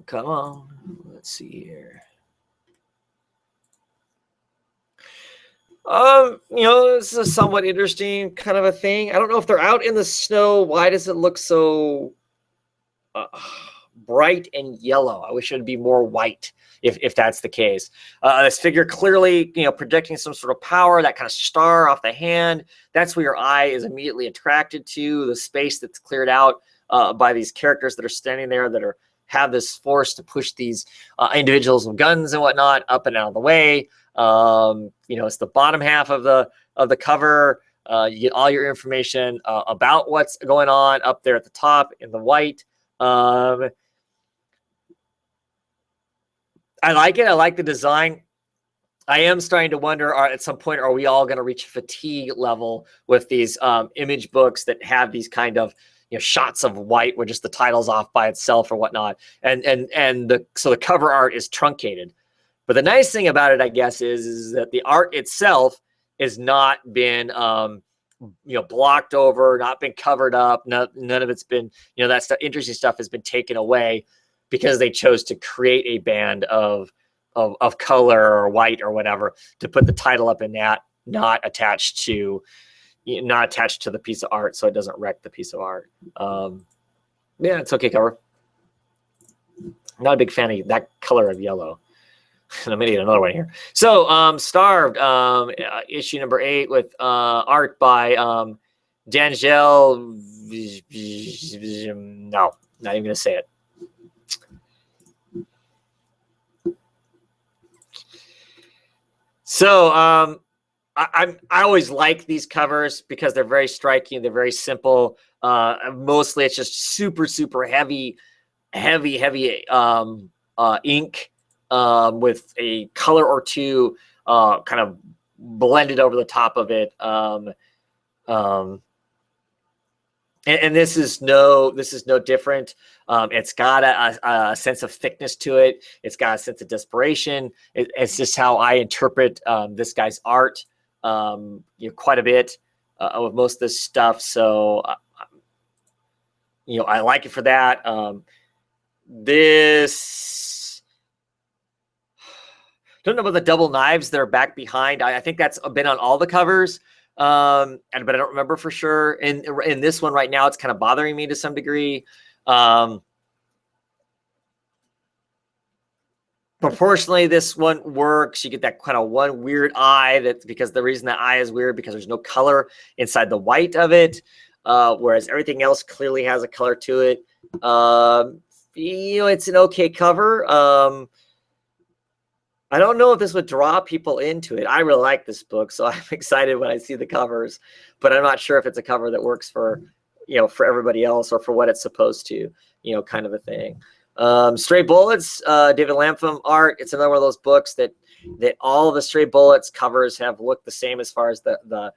Come on, let's see here. This is a somewhat interesting kind of a thing. I don't know if they're out in the snow. Why does it look so bright and yellow? I wish it would be more white if that's the case. This figure clearly, projecting some sort of power, that kind of star off the hand. That's where your eye is immediately attracted to, the space that's cleared out by these characters that are standing there, that have this force to push these individuals with guns and whatnot up and out of the way. It's the bottom half of the cover. You get all your information about what's going on up there at the top in the white. I like it. I like the design. I am starting to wonder, at some point, are we all going to reach fatigue level with these image books that have these kind of shots of white where just the title's off by itself or whatnot, so the cover art is truncated. But the nice thing about it, I guess, is that the art itself has not been, blocked over, not been covered up. None of it's been, that stuff, interesting stuff has been taken away because they chose to create a band of color or white or whatever to put the title up in that, not attached to the piece of art, so it doesn't wreck the piece of art. Yeah, it's okay cover. Not a big fan of that color of yellow. And I'm gonna get another one here. So, Starved, issue number 8 with art by D'Angelo. No, not even gonna say it. So, I always like these covers because they're very striking. They're very simple. Mostly, it's just super heavy ink. With a color or two kind of blended over the top of it. And this is no different. It's got a sense of thickness to it. It's got a sense of desperation. It's just how I interpret this guy's art quite a bit with most of this stuff. So, I like it for that. This... Don't know about the double knives that are back behind. I think that's been on all the covers, but I don't remember for sure. In this one right now, it's kind of bothering me to some degree. Proportionally, this one works. You get that kind of one weird eye. That's because the reason that eye is weird because there's no color inside the white of it, whereas everything else clearly has a color to it. It's an okay cover. I don't know if this would draw people into it. I really like this book, so I'm excited when I see the covers, but I'm not sure if it's a cover that works for everybody else or for what it's supposed to, kind of a thing. Stray Bullets, David Lapham art. It's another one of those books that all the Stray Bullets covers have looked the same as far as the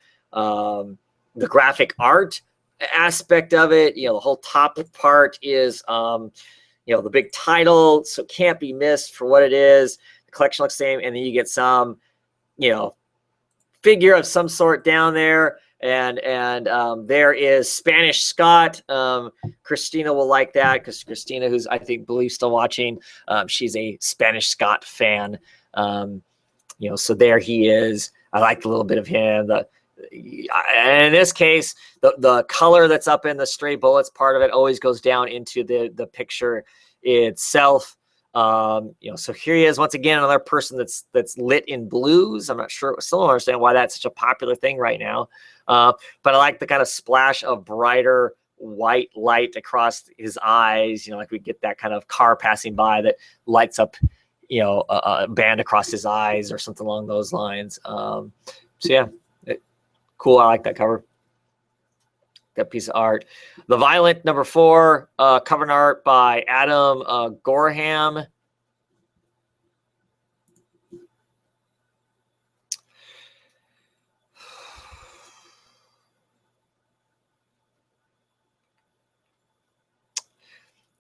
graphic art aspect of it. The whole top part is, the big title, so it can't be missed for what it is. Collection looks the same, and then you get some figure of some sort down there, and there is Spanish Scott. Christina will like that because Christina, who's I believe still watching, she's a Spanish Scott fan. So there he is. I like a little bit of him. And in this case, the color that's up in the Stray Bullets part of it always goes down into the picture itself. So here he is once again, another person that's lit in blues. I'm not sure, still don't understand why that's such a popular thing right now. But I like the kind of splash of brighter white light across his eyes. Like we get that kind of car passing by that lights up, a band across his eyes or something along those lines. So yeah, cool. I like that cover. That piece of art. The Violent number 4, cover art by Adam Gorham.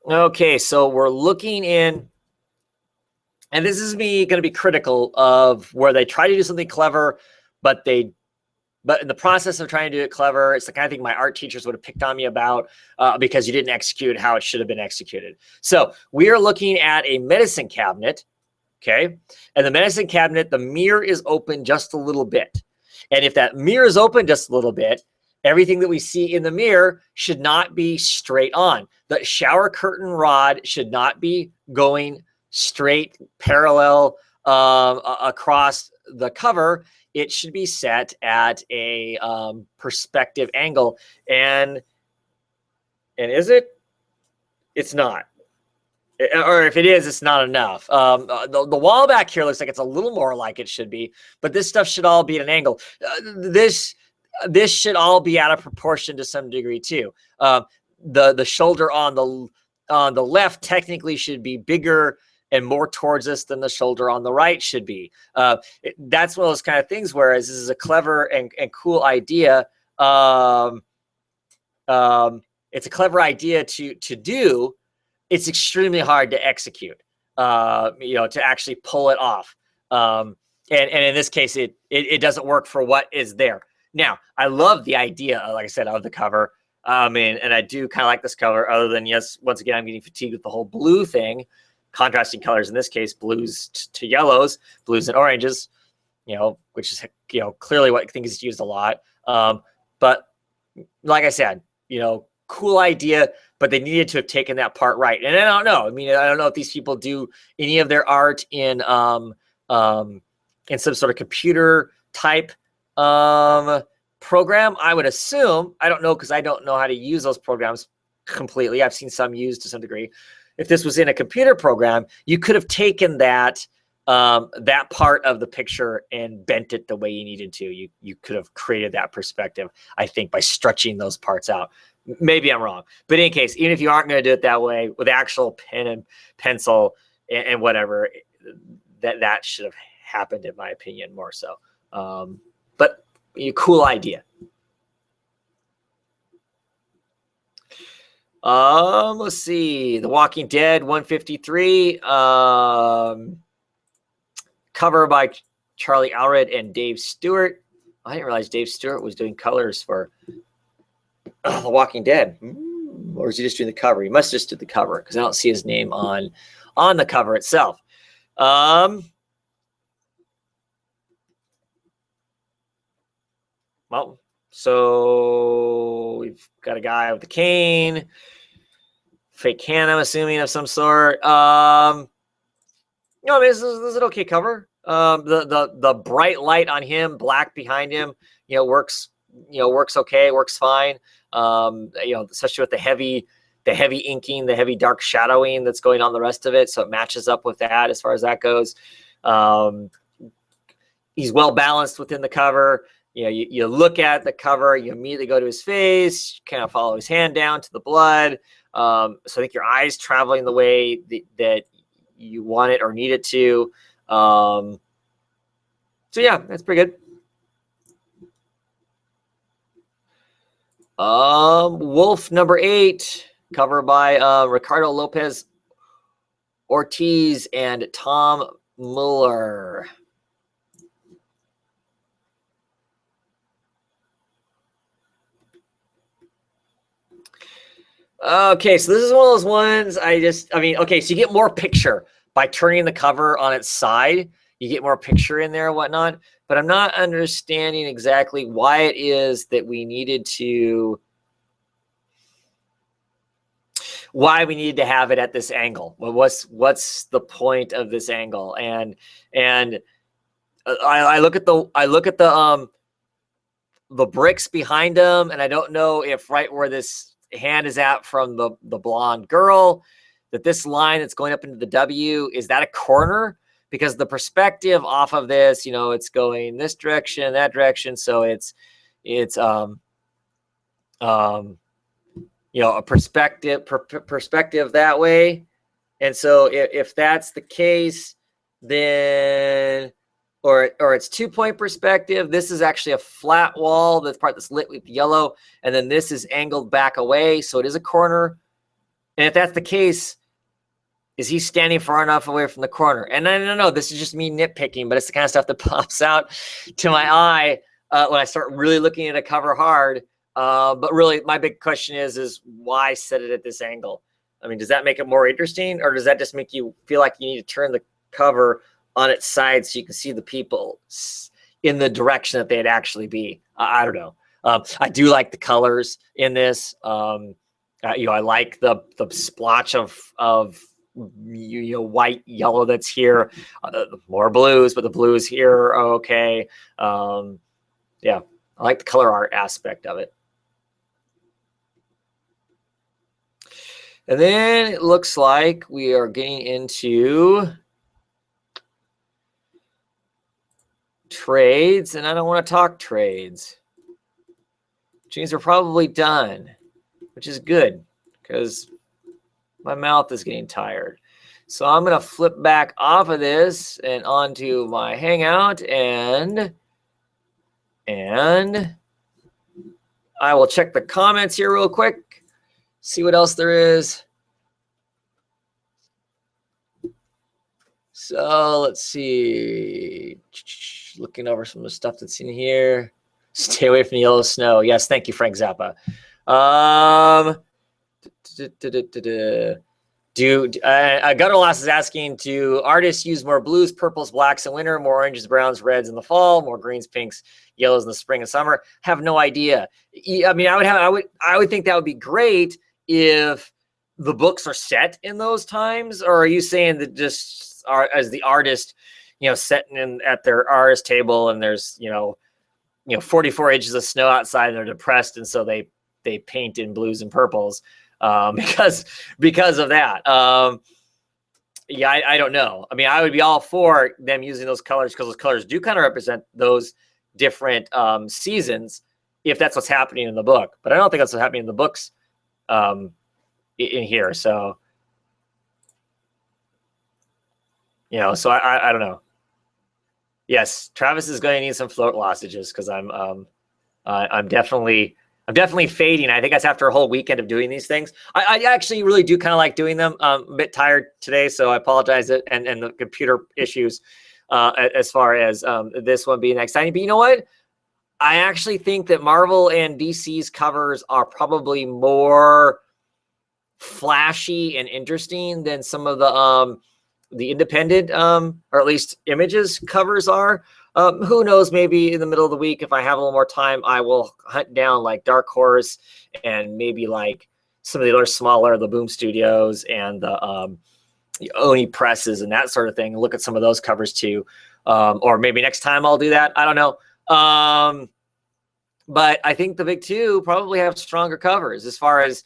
Okay, so we're looking in, and this is me going to be critical of where they try to do something clever, but in the process of trying to do it clever, it's the kind of thing my art teachers would have picked on me about because you didn't execute how it should have been executed. So we are looking at a medicine cabinet, okay? And the medicine cabinet, the mirror is open just a little bit. And if that mirror is open just a little bit, everything that we see in the mirror should not be straight on. The shower curtain rod should not be going straight parallel across the cover. It should be set at a perspective angle. And is it? It's not. Or if it is, it's not enough. The wall back here looks like it's a little more like it should be, but this stuff should all be at an angle. This should all be out of proportion to some degree too. The shoulder on the left technically should be bigger and more towards us than the shoulder on the right should be. That's one of those kind of things. Whereas this is a clever and cool idea. It's a clever idea to do. It's extremely hard to execute. To actually pull it off. And in this case, it doesn't work for what is there. Now, I love the idea, like I said, of the cover. And I do kind of like this cover, other than, yes, once again, I'm getting fatigued with the whole blue thing, contrasting colors in this case, blues to yellows, blues and oranges, which is, clearly what I think is used a lot. But like I said, cool idea, but they needed to have taken that part right. And I don't know. I mean, I don't know if these people do any of their art in some sort of computer type program. I would assume, I don't know, because I don't know how to use those programs completely. I've seen some used to some degree. If this was in a computer program, you could have taken that part of the picture and bent it the way you needed to. You could have created that perspective, I think, by stretching those parts out. Maybe I'm wrong, but in any case, even if you aren't going to do it that way with actual pen and pencil and whatever, that should have happened, in my opinion, more so. But cool idea. Let's see. The Walking Dead 153. Cover by Charlie Allred and Dave Stewart. I didn't realize Dave Stewart was doing colors for The Walking Dead. Or is he just doing the cover? He must just do the cover, because I don't see his name on the cover itself. Well, so we've got a guy with a cane, fake hand, I'm assuming, of some sort. I mean, this is an okay cover. The bright light on him, black behind him, works okay, works fine. Especially with the heavy inking, the heavy dark shadowing that's going on the rest of it, so it matches up with that as far as that goes. He's well balanced within the cover. You look at the cover, you immediately go to his face, kind of follow his hand down to the blood. So I think your eyes traveling the way that you want it or need it to. So yeah, that's pretty good. Wolf number 8, cover by Ricardo Lopez Ortiz and Tom Muller. Okay, so this is one of those ones okay, so you get more picture by turning the cover on its side. You get more picture in there and whatnot, but I'm not understanding exactly why it is that we needed to have it at this angle. Well, what's the point of this angle? And I look at the bricks behind them, and I don't know if right where this hand is at from the blonde girl, that this line that's going up into the W, is that a corner? Because the perspective off of this, it's going this direction, that direction, so it's a perspective that way. And so if that's the case, then or it's 2-point perspective. This is actually a flat wall, that's part that's lit with yellow, and then this is angled back away, so it is a corner. And if that's the case, is he standing far enough away from the corner? And I don't know, this is just me nitpicking, but it's the kind of stuff that pops out to my eye when I start really looking at a cover hard. But really, my big question is why set it at this angle? I mean, does that make it more interesting, or does that just make you feel like you need to turn the cover on its side so you can see the people in the direction that they'd actually be? I don't know. I do like the colors in this. I like the splotch of white, yellow that's here. More blues, but the blues here are okay. Yeah, I like the color art aspect of it. And then it looks like we are getting into trades, and I don't want to talk trades, which means we're probably done, which is good because my mouth is getting tired. So I'm going to flip back off of this and onto my Hangout, and I will check the comments here real quick, see what else there is. So let's see. Looking over some of the stuff that's in here. Stay away from the yellow snow. Yes, thank you, Frank Zappa. Gutter Loss is asking, do artists use more blues, purples, blacks in winter, more oranges, browns, reds in the fall, more greens, pinks, yellows in the spring and summer? Have no idea. I mean, I would think that would be great if the books are set in those times. Or are you saying that just as the artist, sitting in at their artist table and there's 44 inches of snow outside and they're depressed, and so they paint in blues and purples because of that. Yeah, I don't know. I mean, I would be all for them using those colors because those colors do kind of represent those different seasons if that's what's happening in the book. But I don't think that's what's happening in the books in here. So, so I don't know. Yes, Travis is going to need some float lozenges because I'm definitely fading. I think that's after a whole weekend of doing these things. I actually really do kind of like doing them. I'm a bit tired today, so I apologize. And the computer issues as far as this one being exciting. But you know what? I actually think that Marvel and DC's covers are probably more flashy and interesting than some of the independent, or at least Images covers are. Who knows, maybe in the middle of the week, if I have a little more time, I will hunt down like Dark Horse and maybe like some of the other smaller, the Boom Studios and the Oni presses and that sort of thing. Look at some of those covers too. Or maybe next time I'll do that. I don't know. But I think the big two probably have stronger covers as far as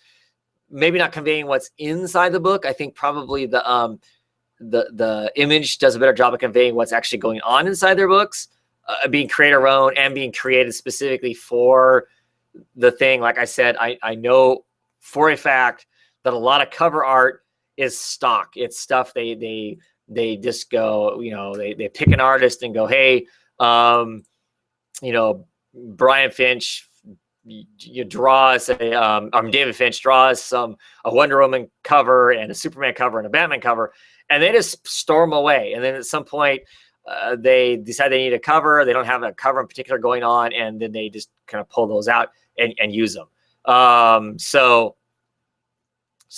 maybe not conveying what's inside the book. I think probably the Image does a better job of conveying what's actually going on inside their books, being creator owned and being created specifically for the thing. Like I said, I know for a fact that a lot of cover art is stock. It's stuff they just go, they pick an artist and go, hey, Brian Finch, you draw us David Finch draws a Wonder Woman cover and a Superman cover and a Batman cover, and they just storm away. And then at some point, they decide they need a cover. They don't have a cover in particular going on, and then they just kind of pull those out and use them. So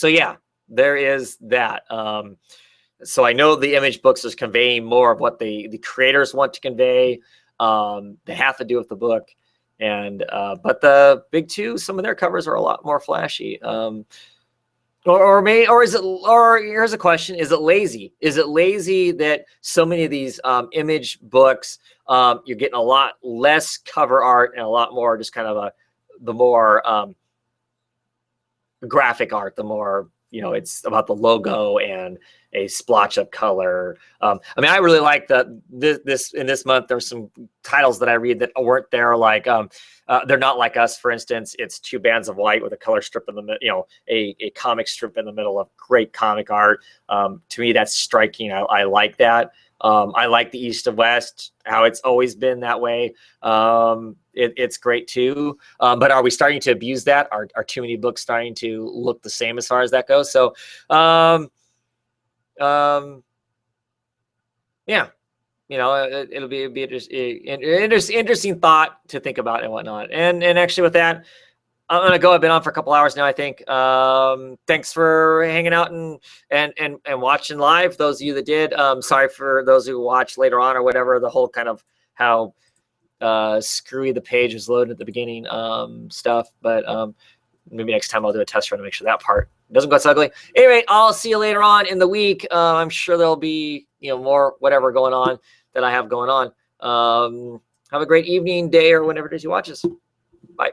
yeah, there is that. So I know the Image books is conveying more of what the creators want to convey. They have to do with the book. And but the big two, some of their covers are a lot more flashy. Here's a question: is it lazy? Is it lazy that so many of these Image books, you're getting a lot less cover art and a lot more just kind of the more graphic art, the more it's about the logo and a splotch of color. I mean, I really like this in this month. There's some titles that I read that weren't there. Like They're Not Like Us, for instance. It's two bands of white with a color strip in the middle, a comic strip in the middle of great comic art. To me, that's striking. I like that. I like the East of West, how it's always been that way. It's great too. But are we starting to abuse that? Are too many books starting to look the same as far as that goes? So, yeah, it'll be interesting thought to think about and whatnot. And actually with that, I'm gonna go. I've been on for a couple hours now, I think. Thanks for hanging out and watching live. Those of you that did, sorry for those who watch later on or whatever. The whole kind of how screwy the page was loaded at the beginning stuff. But maybe next time I'll do a test run to make sure that part doesn't go so ugly. Anyway, I'll see you later on in the week. I'm sure there'll be more whatever going on that I have going on. Have a great evening, day, or whenever it is you watch us. Bye.